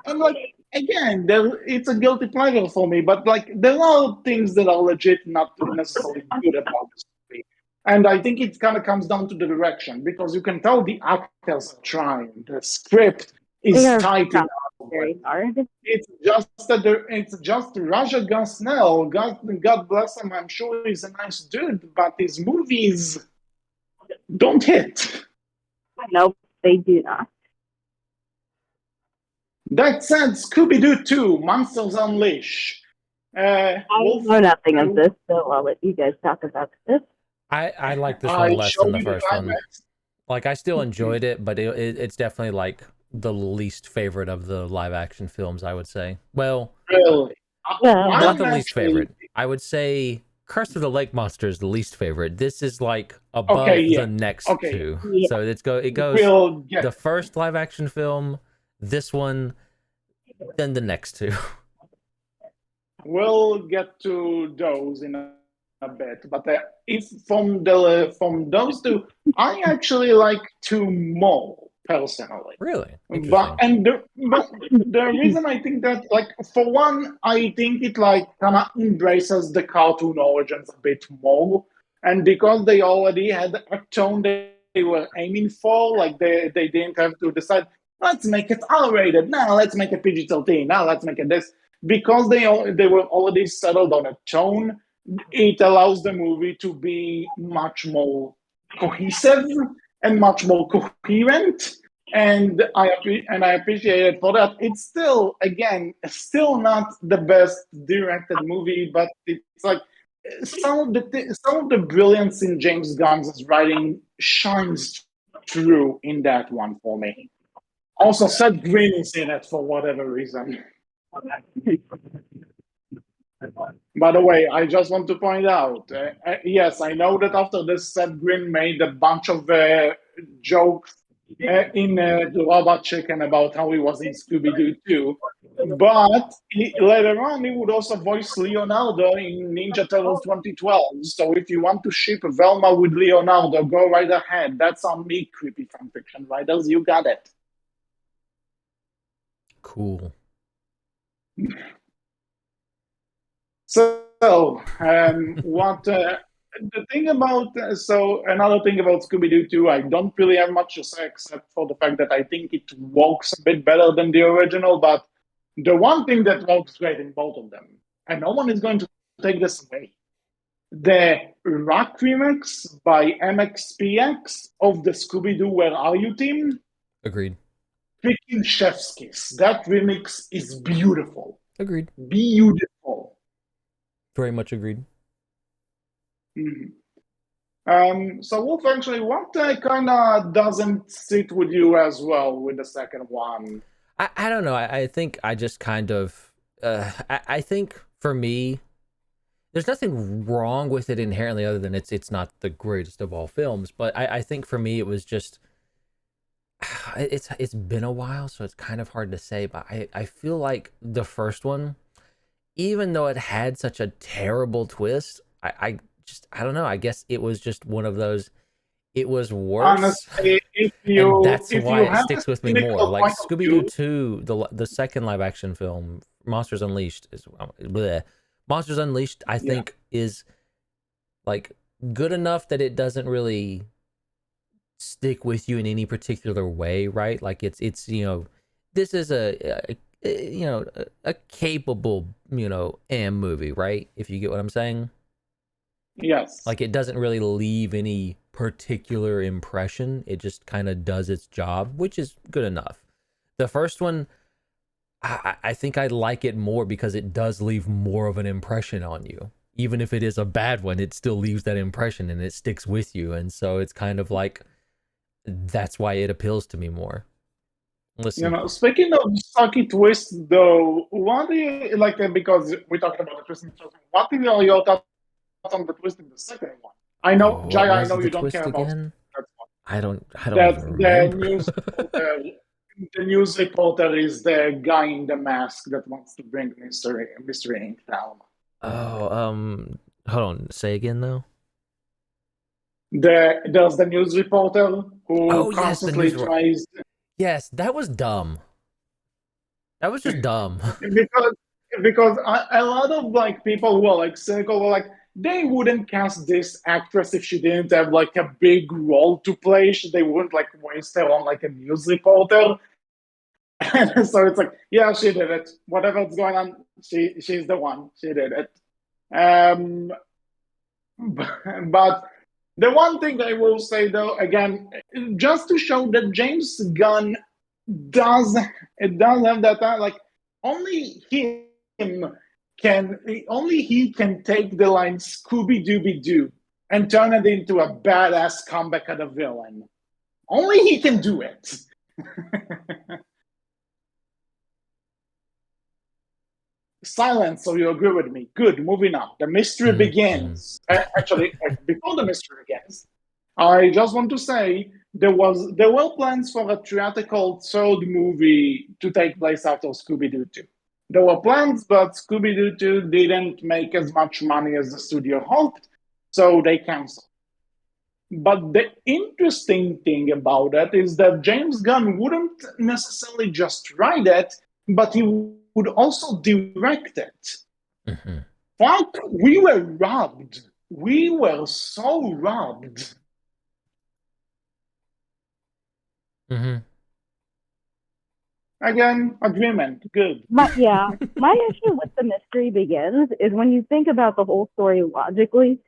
like, again, it's a guilty pleasure for me, but like, there are things that are legit not necessarily good about this movie. And I think it kind of comes down to the direction, because you can tell the actors are trying. The script is tight enough. Very hard. It's just Raja Gosnell. God bless him. I'm sure he's a nice dude, but his movies don't hit. No, they do not. That said, Scooby-Doo 2, Monsters Unleash. I know nothing of this, so I'll let you guys talk about this. I like this one less than the first one. Like, I still enjoyed it, but it's definitely like the least favorite of the live action films, I would say. Well, really? Not the least favorite. I would say Curse of the Lake Monster is the least favorite. This is like above the next two. Yeah. So it goes the first live action film, this one, then the next two. We'll get to those in a bit, but if from those two, I actually like two more personally. Really? But the reason I think that, like, for one, I think it like kind of embraces the cartoon origins a bit more, and because they already had a tone they were aiming for, like they didn't have to decide, let's make it R-rated, now let's make it PG-13, now let's make it this. Because they were already settled on a tone, it allows the movie to be much more cohesive and much more coherent. And I appreciate it for that. It's still not the best directed movie, but it's like some of the brilliance in James Gunn's writing shines through in that one for me. Also, Seth Green is in it for whatever reason. By the way, I just want to point out, yes, I know that after this, Seth Green made a bunch of jokes in the Robot Chicken about how he was in Scooby-Doo 2, but later on he would also voice Leonardo in Ninja Turtles 2012. So if you want to ship Velma with Leonardo, go right ahead. That's on me, creepy fanfiction writers. You got it. Cool. So, what the thing about another thing about Scooby-Doo 2, I don't really have much to say except for the fact that I think it works a bit better than the original. But the one thing that works great in both of them, and no one is going to take this away, the rock remix by MXPX of the Scooby-Doo Where Are You team. Agreed. Freaking chef's kiss. That remix is beautiful. Agreed. Beautiful. Very much agreed. So Wolf, actually, what kind of doesn't sit with you as well with the second one? I don't know. I think I just kind of I think for me, there's nothing wrong with it inherently, other than it's not the greatest of all films. But I think for me, it was just it's been a while, so it's kind of hard to say. But I feel like the first one, even though it had such a terrible twist, I don't know. I guess it was just one of those. It was worse, Honestly, and that's if why you it have sticks a with me more. cynical Like point of Scooby-Doo view, 2, the second live action film, Monsters Unleashed is bleh. Monsters Unleashed, I yeah, think, is like good enough that it doesn't really stick with you in any particular way, right? Like it's this is a capable movie, right? If you get what I'm saying. yes. Like it doesn't really leave any particular impression. It just kind of does its job, which is good enough. The first one, I think I like it more because it does leave more of an impression on you. Even if it is a bad one, it still leaves that impression and it sticks with you. And so it's kind of like that's why it appeals to me more. Listen, Speaking of sucky twists, though, what do you like? Because we talked about the twist in the first one. What are your thoughts on the twist in the second one? I know, what Jaya, I was know the you don't twist care about again? that's one. I don't That even the remember. the news reporter is the guy in the mask that wants to bring Mystery Inc. down. Oh, hold on. Say again though. There's the news reporter who Oh yes, the constantly news. tries Yes, that was dumb. That was just dumb. because a lot of like people who are like cynical were like they wouldn't cast this actress if she didn't have like a big role to play. They wouldn't like waste her on like a news reporter. And so it's like, yeah, she did it. Whatever's going on, she's the one. She did it. Um, but the one thing I will say though, again, just to show that James Gunn does have that like only only he can take the line Scooby-Doo and turn it into a badass comeback at a villain. Only he can do it. Silence, so you agree with me. Good, moving on. The mystery begins. Actually, before the mystery begins, I just want to say there were plans for a theatrical third movie to take place after Scooby-Doo 2. There were plans, but Scooby-Doo 2 didn't make as much money as the studio hoped, so they canceled. But the interesting thing about that is that James Gunn wouldn't necessarily just write it, but he would also direct it. Mm-hmm. Fuck, we were robbed. We were so robbed. Mm-hmm. Again, agreement. Good. My issue with the mystery begins is when you think about the whole story logically,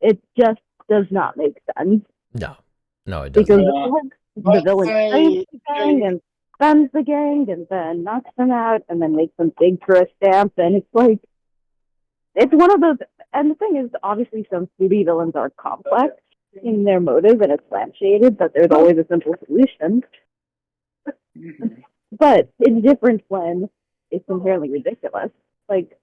it just does not make sense. No, it doesn't. Because the villain saves the gang and spends the gang and then knocks them out and then makes them dig for a stamp, and it's like it's one of those. And the thing is, obviously, some Scooby villains are complex in their motive and it's lampshaded, but there's always a simple solution. But it's different when it's inherently ridiculous. Like,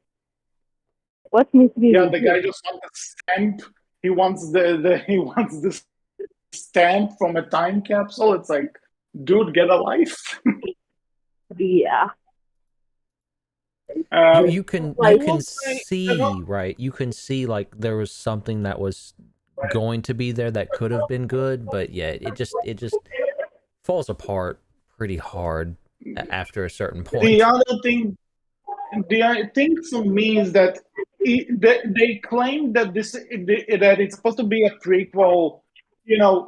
what's needs to be? Yeah, the guy just wants a stamp. He wants the stamp from a time capsule. It's like, dude, get a life. Yeah. You can see, right? You can see like there was something that was going to be there that could have been good, but yeah, it just falls apart pretty hard after a certain point. The other thing for me is that they claim that that it's supposed to be a prequel,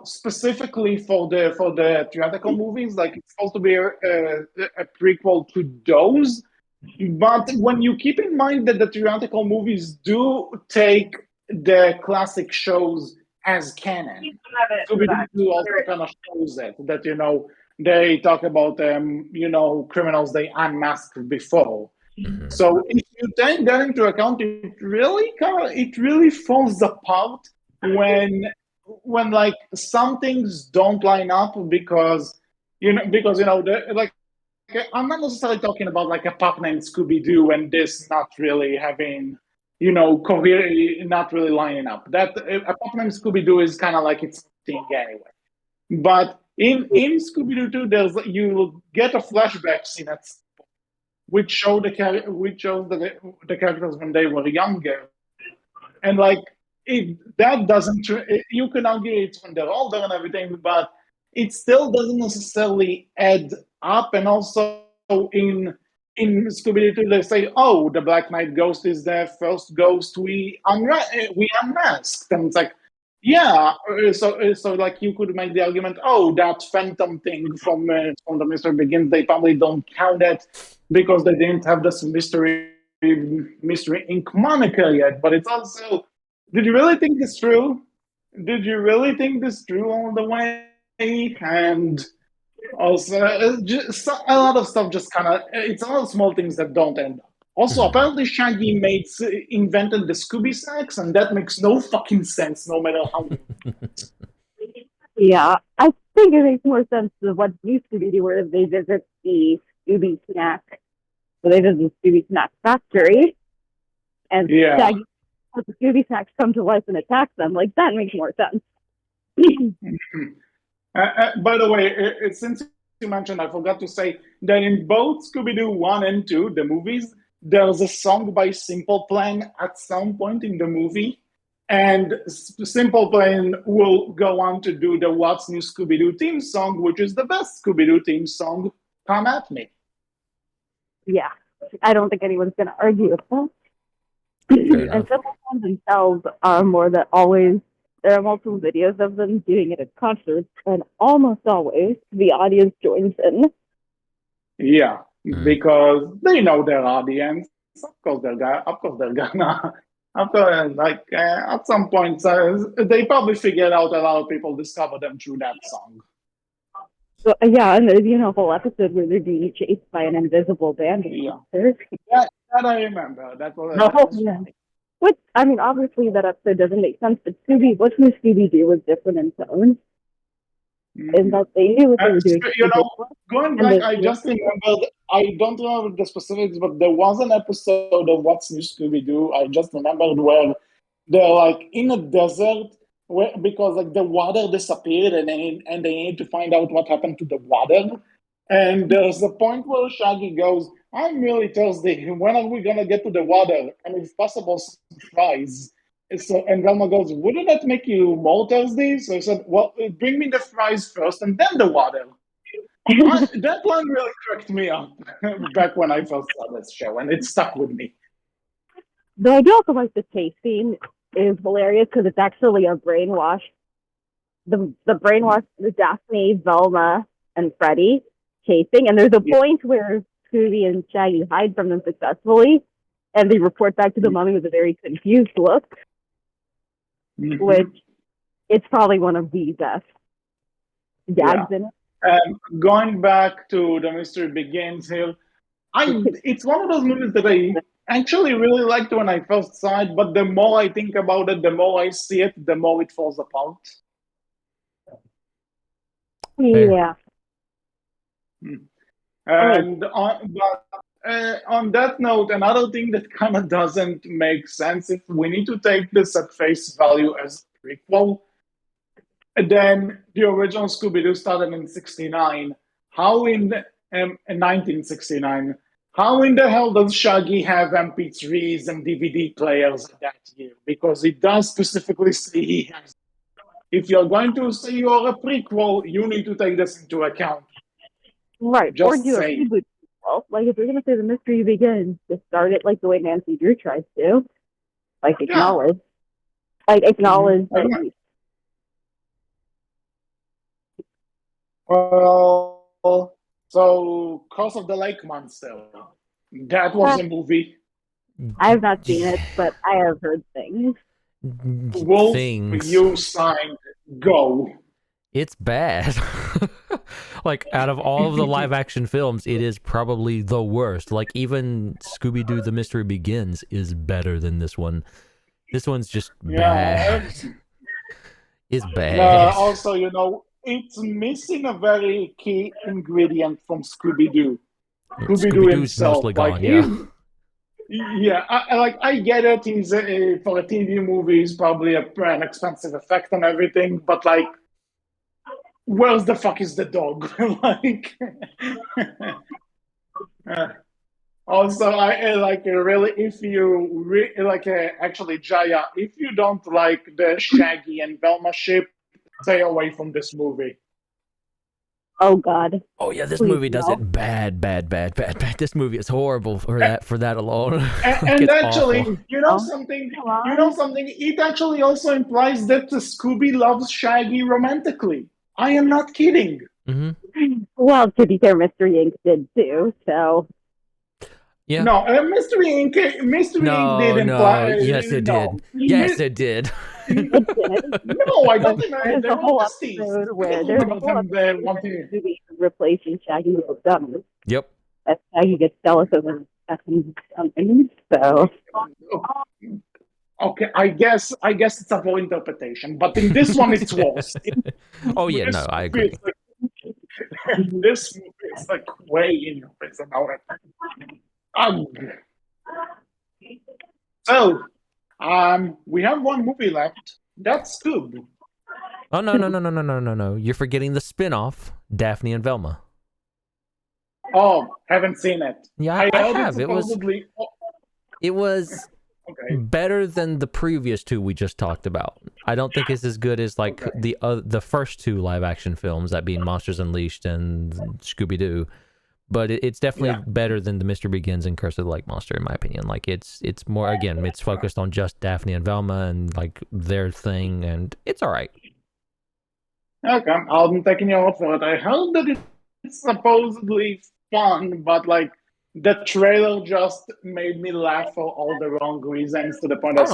specifically for the theatrical movies. Like it's supposed to be a prequel to those. But when you keep in mind that the theatrical movies do take the classic shows as canon, Scooby-Doo also kind of shows it, that they talk about criminals they unmasked before. Mhm. So if you take that into account, it really falls apart when like some things don't line up because like I'm not necessarily talking about like a pup named Scooby-Doo and this not really having career not really lining up. That a pup named Scooby-Doo is kind of like its thing anyway. But in Scooby-Doo 2, you get a flashback scene which shows the characters when they were younger, and like that doesn't. You can argue it's when they're older and everything, but it still doesn't necessarily add up. And also in Scooby-Doo, they say, "Oh, the Black Knight ghost is the first ghost we unmasked," and it's like, yeah. So like you could make the argument, "Oh, that Phantom thing from the Mr. Begins, they probably don't count it because they didn't have this Mystery Inc. moniker yet." But it's also, did you really think this through? Did you really think this through all the way? And also, just a lot of stuff just kind of, it's a lot of small things that don't end up. Also, apparently Shaggy invented the Scooby snacks, and that makes no fucking sense, no matter how. Yeah, I think it makes more sense than what used to be where they visit the Scooby snack. So they visit the Scooby snack factory, and Shaggy, the Scooby snacks come to life and attack them. Like that makes more sense. By the way, since you mentioned, I forgot to say that in both Scooby-Doo 1 and 2, the movies, there's a song by Simple Plan at some point in the movie. And Simple Plan will go on to do the What's New Scooby-Doo theme song, which is the best Scooby-Doo theme song. Come at me. Yeah, I don't think anyone's going to argue with that. And Simple Plan themselves are more that always, there are multiple videos of them doing it at concerts, and almost always the audience joins in. Yeah, because they know their audience. Of course they're gonna. At some point, they probably figured out a lot of people discover them through that song. So, yeah, and there's a whole episode where they're being chased by an invisible bandit. Yeah, that I remember. That was funny. Which, I mean, obviously that episode doesn't make sense, but What's New Scooby-Doo was different in tone. In that they knew what they were doing. Going back, I just remembered, I don't remember the specifics, but there was an episode of What's New Scooby-Doo, I just remembered, where they're like in a desert because like the water disappeared and they need to find out what happened to the water. And there's a point where Shaggy goes, "I'm really thirsty. When are we going to get to the water? And if possible, some fries." And Velma goes, "Wouldn't that make you more thirsty?" So I said, "Well, bring me the fries first and then the water." That one really cracked me up back when I first saw this show, and it stuck with me. Though I do also like the chase scene is hilarious because it's actually a brainwash. The brainwash is Daphne, Velma, and Freddy chasing, and there's a point where Scooby and Shaggy hide from them successfully, and they report back to the mummy with a very confused look, which it's probably one of the best gags in it. Going back to the Mystery Begins here, it's one of those movies that I actually really liked when I first saw it, but the more I think about it, the more I see it, the more it falls apart. Yeah. And on that note, another thing that kind of doesn't make sense, if we need to take this at face value as a prequel, then the original Scooby-Doo started in 1969. How in 1969? How in the hell does Shaggy have MP3s and DVD players that year? Because it does specifically say he has. If you're going to say you're a prequel, you need to take this into account. Right, just or do a reboot. Like if you're going to say the mystery begins, just start it like the way Nancy Drew tries to. Like acknowledge. Like acknowledge that Well, so Curse of the Lake Monster. That was a movie. I have not seen it, but I have heard things. Wolf, you signed. Go. It's bad. Like, out of all of the live action films, it is probably the worst. Like, even Scooby-Doo The Mystery Begins is better than this one. This one's just bad. It's bad. Also, it's missing a very key ingredient from Scooby-Doo. Scooby-Doo himself. Mostly gone, yeah. I get it. He's for a TV movie, he's probably an expensive effect and everything, but like, where's the fuck is the dog? Like, also, I like really. If you actually, Jaya, if you don't like the Shaggy and Velma ship, stay away from this movie. Oh God. Oh yeah, this movie does it bad. This movie is horrible for that alone. And actually, awful. You know something? It actually also implies that Scooby loves Shaggy romantically. I am not kidding. Mm-hmm. Well, to be fair, Mystery Inc. did too. So. Yeah. No, Mystery Inc. did imply. Yes, it did. Yes, it did. No, I don't think there's a whole episode where there's a whole episode where replacing Shaggy with Dummy. Yep. That Shaggy gets jealous of him something. So. Okay, I guess it's a full interpretation, but in this one it's worse. Oh yeah, no, I agree. This movie is like way in your face about it. So, we have one movie left. That's Scoob. Oh no! You're forgetting the spin-off, Daphne and Velma. Oh, haven't seen it. Yeah, I have. It was okay. Better than the previous two we just talked about. I don't think it's as good as like the first two live-action films, that being Monsters Unleashed and Scooby-Doo. But it's definitely better than The Mystery Begins and Curse of the Lake Monster, in my opinion. Like, it's more, again, it's focused on just Daphne and Velma and, like, their thing, and it's all right. Okay, I'm taking your word for it. I heard that it's supposedly fun, but, like, the trailer just made me laugh for all the wrong reasons, to the point that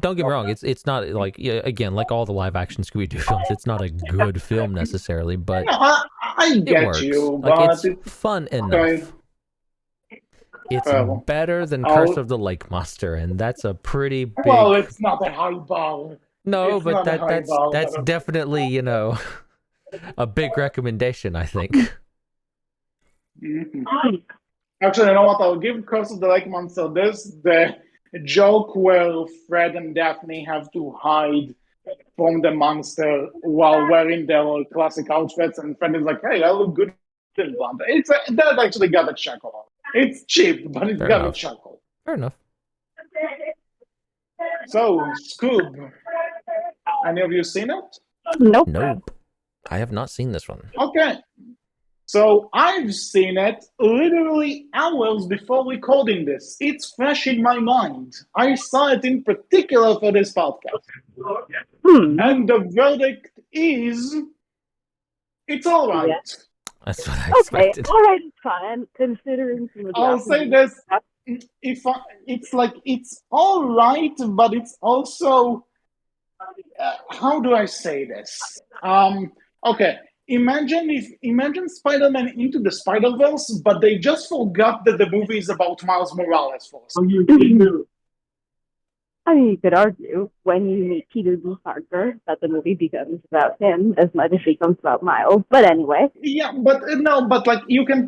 don't get me wrong, it's not like, again, like all the live action Scooby-Doo films, it's not a good film necessarily, but I get works. you, like, it's fun enough. Okay. It's better than Curse of the Lake Monster, and that's a pretty big. Well, it's not a high bar. No, but that's definitely a big recommendation, I think. Mm-hmm. Actually, you know what? I'll give Curse of the Lake Monster this. The joke where Fred and Daphne have to hide from the monster while wearing their classic outfits, and Fred is like, "Hey, I look good in blonde." That actually got a chuckle. It's cheap, but it got a chuckle. Fair enough. So, Scoob, any of you seen it? Nope. I have not seen this one. Okay. So I've seen it literally hours before recording this. It's fresh in my mind. I saw it in particular for this podcast. And the verdict is, it's all right. Yeah. That's what I expected. Okay, all right, it's fine, considering... I'll say this. It's all right, but it's also... how do I say this? Okay. Imagine Spider-Man Into the Spider-Verse, but they just forgot that the movie is about Miles Morales for us. I mean, you could argue when you meet Peter B. Parker that the movie becomes about him as much as it becomes about Miles. But anyway. Yeah, but you can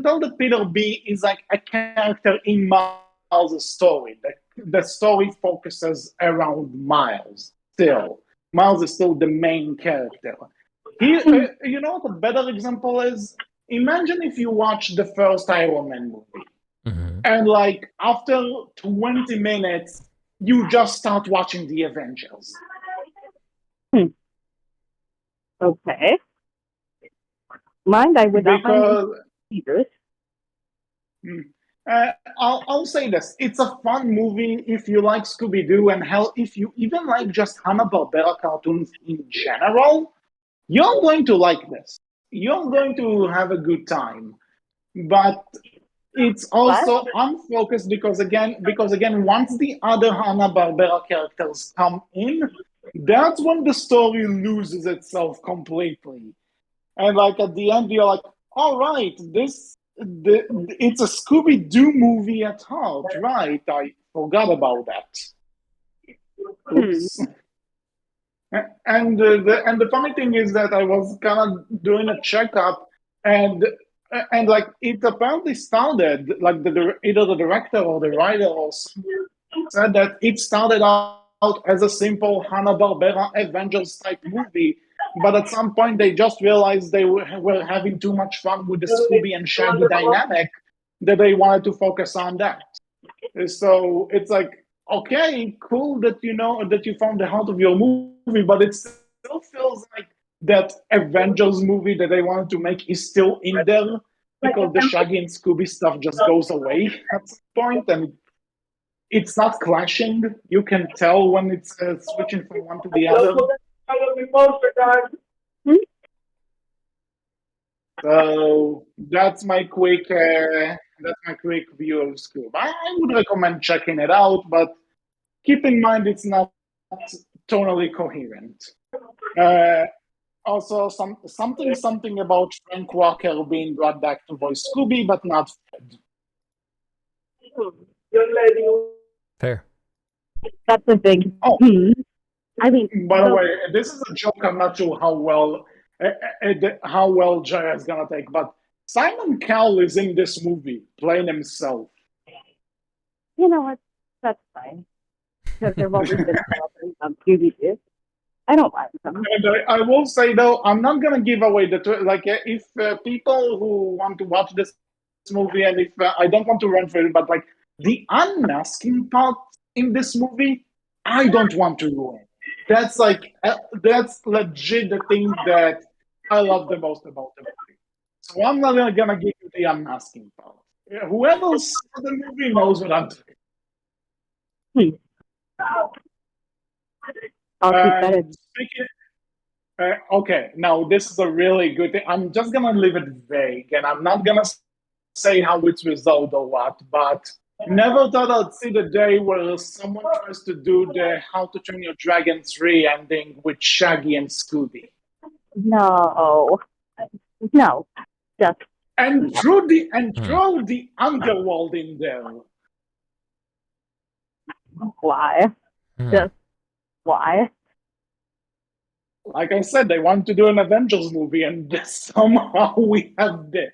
tell that Peter B. is like a character in Miles' story. The story focuses around Miles. Still, Miles is still the main character. You know what a better example is? Imagine if you watch the first Iron Man movie, and like after 20 minutes, you just start watching the Avengers. Okay. Mind, I would not mind either. I'll say this. It's a fun movie if you like Scooby-Doo, and hell, if you even like just Hanna-Barbera cartoons in general, you're going to like this. You're going to have a good time. But it's also unfocused because again, once the other Hanna-Barbera characters come in, that's when the story loses itself completely. and like at the end you're like, all right, it's a Scooby-Doo movie at heart, right? I forgot about that. Oops. And the funny thing is that I was kind of doing a checkup, and like it apparently started like either the director or the writer or someone said that it started out as a simple Hanna-Barbera Avengers type movie, but at some point they just realized they were having too much fun with the Scooby and Shaggy dynamic that they wanted to focus on that. So it's like, okay, cool that that you found the heart of your movie, but it still feels like that Avengers movie that they wanted to make is still in there because the Shaggy and Scooby stuff just goes away at some point, and it's not clashing. You can tell when it's switching from one to the other. So that's my quick view of Scoob. I would recommend checking it out, but keep in mind it's not tonally coherent. Also, something about Frank Walker being brought back to voice Scooby, but not Fred. Fair. That's a big. I mean, by the way, this is a joke. I'm not sure how well Jaya is gonna take, but Simon Cowell is in this movie playing himself. You know what? That's fine. Because they've always been on Scooby-Doo. I don't mind them. And I will say though, I'm not gonna give away if people who want to watch this movie, and if I don't want to run for it, but like the unmasking part in this movie, I don't want to ruin. That's legit the thing that I love the most about the movie. So I'm not gonna give you the unmasking part. Whoever saw the movie knows what I'm doing. Okay, now this is a really good thing. I'm just gonna leave it vague, and I'm not gonna say how it's resolved or what, but never thought I'd see the day where someone tries to do the How to Train Your Dragon 3 ending with Shaggy and Scooby. No. Just and throw the underworld in there. Why? Just why? Like I said, they want to do an Avengers movie, and somehow we have this.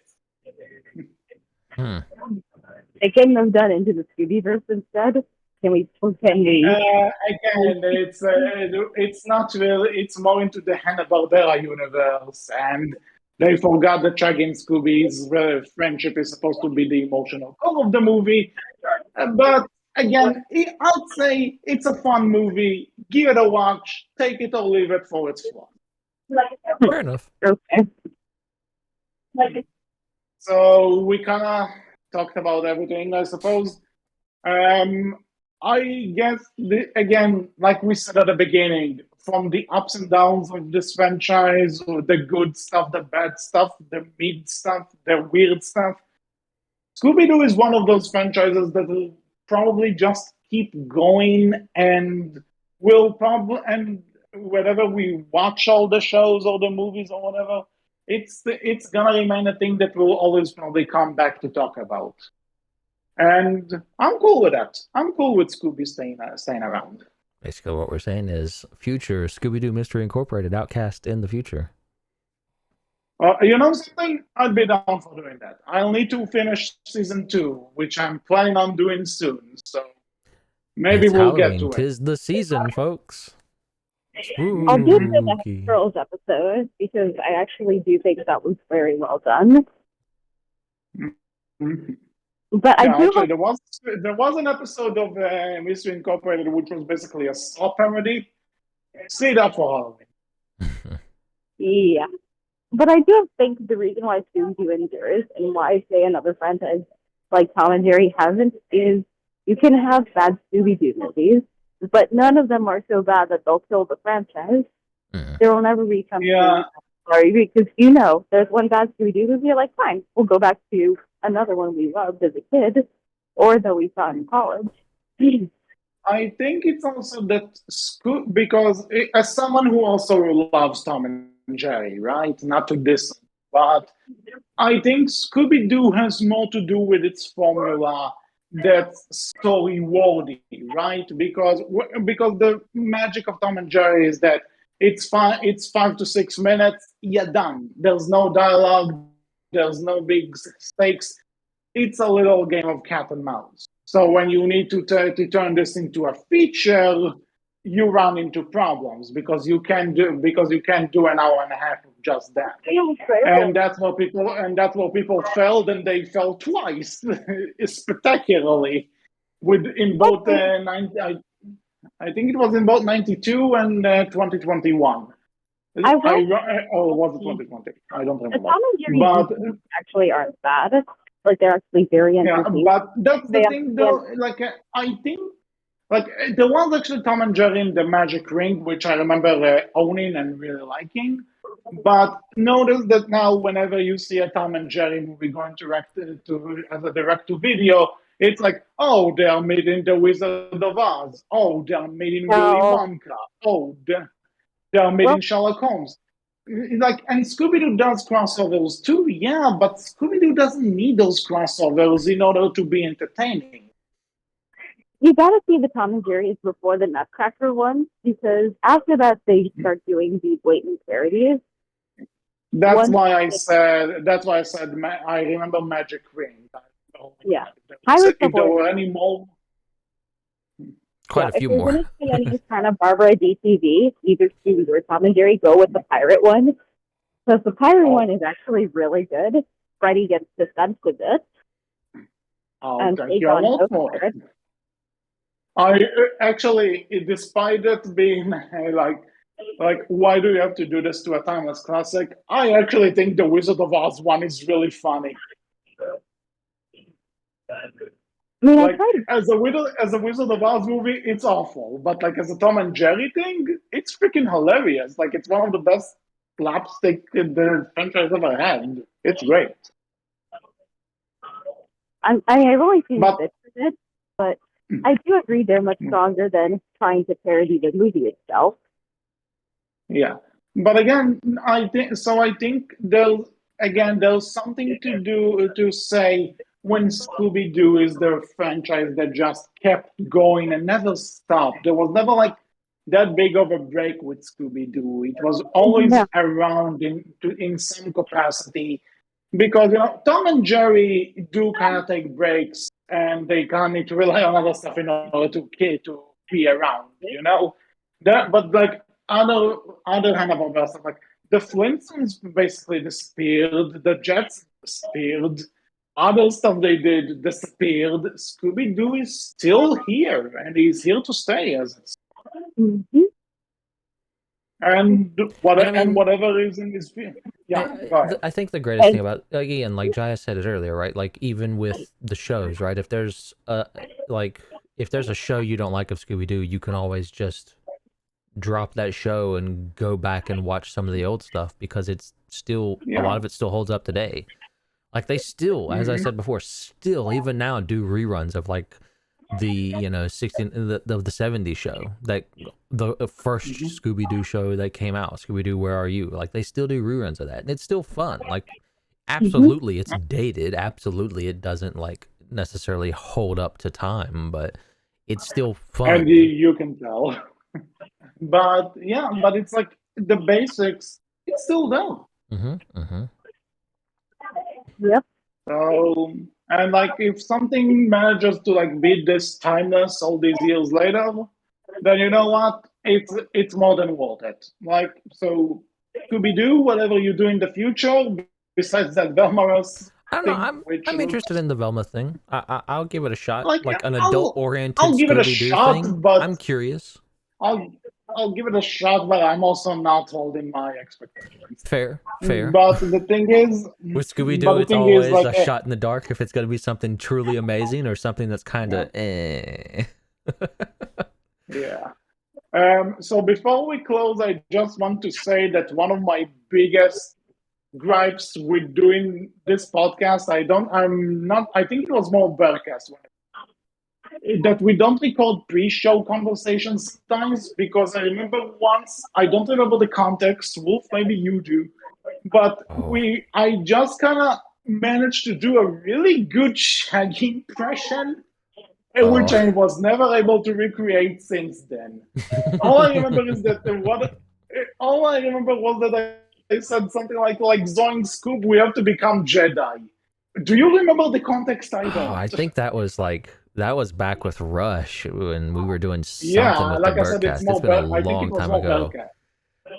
They couldn't have done Into the Scooby-Verse instead. Can we? Again, it's not really. It's more into the Hanna-Barbera universe, and they forgot that Shaggy and Scooby's friendship is supposed to be the emotional core of the movie. But again, I'd say it's a fun movie. Give it a watch. Take it or leave it for its fun. Fair enough. Okay. So we kind of talked about everything, I suppose. I guess, again, like we said at the beginning, from the ups and downs of this franchise, the good stuff, the bad stuff, the mid stuff, the weird stuff, Scooby-Doo is one of those franchises that will probably just keep going, and whenever we watch all the shows or the movies or whatever, it's gonna remain a thing that we'll always probably come back to talk about. And I'm cool with that. I'm cool with Scooby staying around. Basically, what we're saying is future Scooby-Doo Mystery Incorporated Outcast in the future. You know something? I'd be down for doing that. I'll need to finish season 2, which I'm planning on doing soon. So maybe we'll get to it. 'Tis the season, folks. I'll do the Girls episode because I actually do think that was very well done. Mm-hmm. But yeah, actually, there was an episode of Mystery Incorporated which was basically a Saw parody. See that for Halloween. Yeah. But I do think the reason why Scooby-Doo endures and why, say, another franchise like Tom and Jerry hasn't is you can have bad Scooby-Doo movies, but none of them are so bad that they'll kill the franchise. There will never be something sorry, because there's one bad Scooby-Doo movie, you're like, fine, we'll go back to another one we loved as a kid or that we saw in college. I think it's also that because as someone who also loves Tom and and Jerry, right? Not to this, but I think Scooby-Doo has more to do with its formula that's story worthy, right? Because the magic of Tom and Jerry is that it's 5 to 6 minutes, you're done. There's no dialogue, there's no big stakes. It's a little game of cat and mouse. So when you need to turn this into a feature, you run into problems because you can't do an hour and a half of just that. And that's what people felt, and they felt twice spectacularly. In both I think it was in both 92 and 2021. Or was it 2020? I don't remember. The Tom and Jerry actually aren't bad. Like, they're actually very entertaining. Yeah, but that's the thing, though. Like, I think, like, there was actually Tom and Jerry in the Magic Ring, which I remember owning and really liking. But notice that now, whenever you see a Tom and Jerry movie going as a direct-to-video, it's like, oh, they are made in The Wizard of Oz. Oh, they are made in Willy Wonka. Oh, they are made in Sherlock Holmes. Like, and Scooby-Doo does crossovers too, yeah, but Scooby-Doo doesn't need those crossovers in order to be entertaining. You gotta see the Tom and Jerry's before the Nutcracker one, because after that they start doing these blatant parodies. That's why I said I remember Magic Ring. Yeah. If there were any more, quite a few more. If you're going to see any kind of Barbara DTV, either Scooby or Tom and Jerry, go with the pirate one. Because the pirate one is actually really good. Freddy gets defensive it. Thank you a lot for it. I actually, despite it being like, why do you have to do this to a timeless classic? I actually think the Wizard of Oz one is really funny. I mean, like, as a Wizard of Oz movie, it's awful. But like as a Tom and Jerry thing, it's freaking hilarious. Like, it's one of the best slapstick the franchise ever had. It's great. I've only seen bits of it, but I do agree they're much stronger than trying to parody the movie itself. Yeah, but again, I think there's something to say when Scooby-Doo is the franchise that just kept going and never stopped. There was never like that big of a break with Scooby-Doo. It was always around in some capacity, because Tom and Jerry do kind of take breaks, and they kind of need to rely on other stuff in order to be around. But like other Hanna-Barbera stuff, like the Flintstones basically disappeared, the Jets disappeared, other stuff they did disappeared. Scooby-Doo is still here, and he's here to stay as it's. Mm-hmm. And whatever reason is, I think the greatest thing about, again, like Jaya said it earlier, right? Like, even with the shows, right? If there's a show you don't like of Scooby-Doo, you can always just drop that show and go back and watch some of the old stuff, because it's still a lot of it still holds up today. Like, they still, as I said before, still even now do reruns of like the the 70s show, that the first Scooby-Doo show that came out, Scooby-Doo Where Are You? Like, they still do reruns of that, and it's still fun. Like, absolutely it's dated, absolutely it doesn't like necessarily hold up to time, but it's still fun, and you can tell. but it's like the basics, it's still there. Yep. So, and like, if something manages to like beat this timeless all these years later, then you know what? It's more than worth it. Like, so Scooby-Doo, whatever you do in the future, besides that Velma's I don't know. I'm interested in the Velma thing. I'll give it a shot. Like an adult-oriented Scooby-Doo thing. But I'm curious. I'll give it a shot, but I'm also not holding my expectations. Fair. But the thing is, with Scooby-Doo, it's always like, a shot in the dark if it's going to be something truly amazing or something that's kind of Yeah. So before we close, I just want to say that one of my biggest gripes with doing this podcast, I think it was more Berkcast, that we don't record pre-show conversations sometimes, because I remember once, I don't remember the context, Wolf, maybe you do, but I just kind of managed to do a really good Shaggy impression, which I was never able to recreate since then. All I remember is that all I remember was that I said something like Zoink Scoop, we have to become Jedi. Do you remember the context? I don't. I think that was back with Rush when we were doing something with the Berkcast. It's been a long time ago.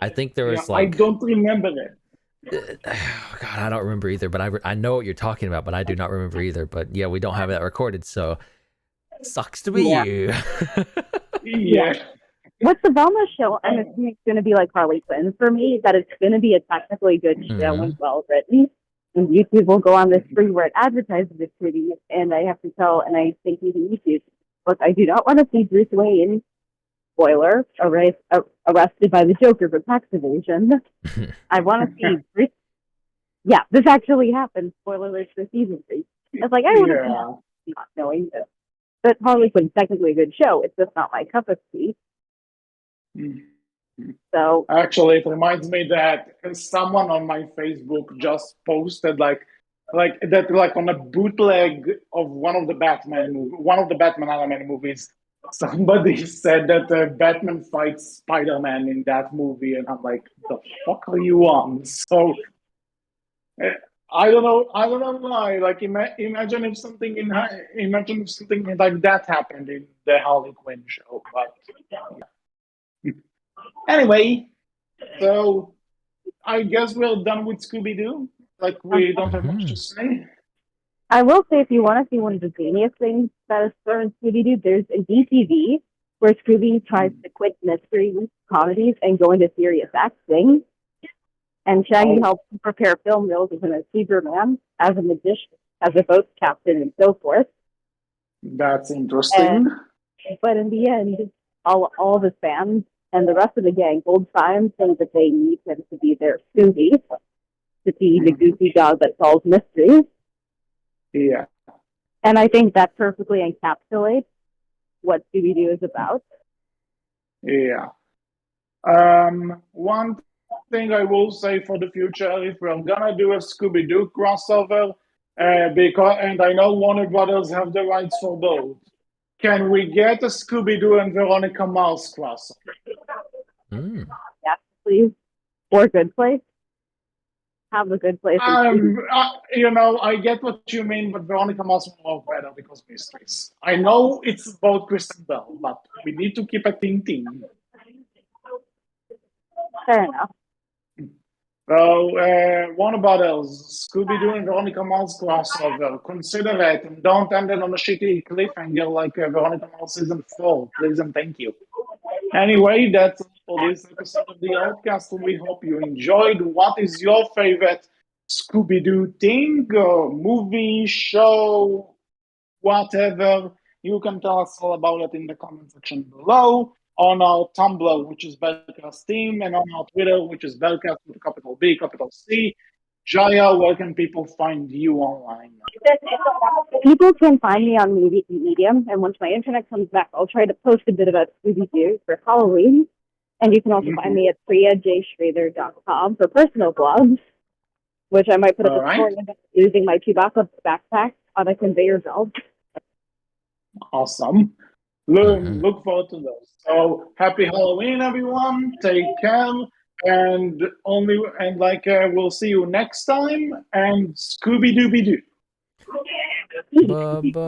I think there was I don't remember it. God, I don't remember either, but I know what you're talking about, but I do not remember either. But yeah, we don't have that recorded, so sucks to be you. Yeah. What's the Velma show? I'm assuming it's going to be like Harley Quinn for me, that it's going to be a technically good show and well written. And YouTube will go on this spree where it advertises it to me, and I have to tell, and I think even YouTube, look, I do not want to see Bruce Wayne, spoiler, arrested by the Joker for tax evasion. I want to see Bruce. Yeah, this actually happened. Spoiler alert for season 3. It's like, I would have not knowing this. But Harley Quinn's technically a good show. It's just not my cup of tea. So actually, it reminds me that someone on my Facebook just posted like on a bootleg of one of the Batman animated movies. Somebody said that Batman fights Spider-Man in that movie, and I'm like, the fuck are you on? So I don't know why. Like, imagine if something like that happened in the Harley Quinn show. But anyway, so I guess we're done with Scooby-Doo. Like, we don't have much to say. I will say, if you want to see one of the genius things that is in Scooby-Doo, there's a DTV where Scooby tries to quit mystery comedies and go into serious acting. And Shaggy helps prepare film reels as an achiever man, as a magician, as a boat captain, and so forth. That's interesting. But in the end, all the fans and the rest of the gang hold time think that they need him to be their Scooby, to be the goofy dog that solves mysteries. Yeah. And I think that perfectly encapsulates what Scooby-Doo is about. Yeah. One thing I will say for the future, if we're gonna do a Scooby-Doo crossover, and I know Warner Brothers have the rights for both, can we get a Scooby-Doo and Veronica Mars crossover? Yes, please. Or Good Place. Have a Good Place. I get what you mean, but Veronica Mars will work better because mysteries. I know it's about Kristen Bell, but we need to keep a team. Fair enough. So, Warner Brothers, Scooby-Doo and Veronica Mars crossover. Consider it, and don't end it on a shitty cliffhanger like Veronica Mars season 4. Please and thank you. Anyway, that's it for this episode of the Outcast. We hope you enjoyed. What is your favorite Scooby-Doo thing, movie, show, whatever? You can tell us all about it in the comment section below, on our Tumblr, which is Berkcast Team, and on our Twitter, which is Berkcast with a capital B, capital C. Jaya, where can people find you online? People can find me on Medium, and once my internet comes back, I'll try to post a bit about Scooby-Doo for Halloween. And you can also find me at priyajschrader.com for personal blogs, which I might put up a story about using my Chewbacca backpack on a conveyor belt. Awesome. Look forward to those. So happy Halloween, everyone. Take care. And we'll see you next time. And Scooby-Dooby-Doo. Bye-bye.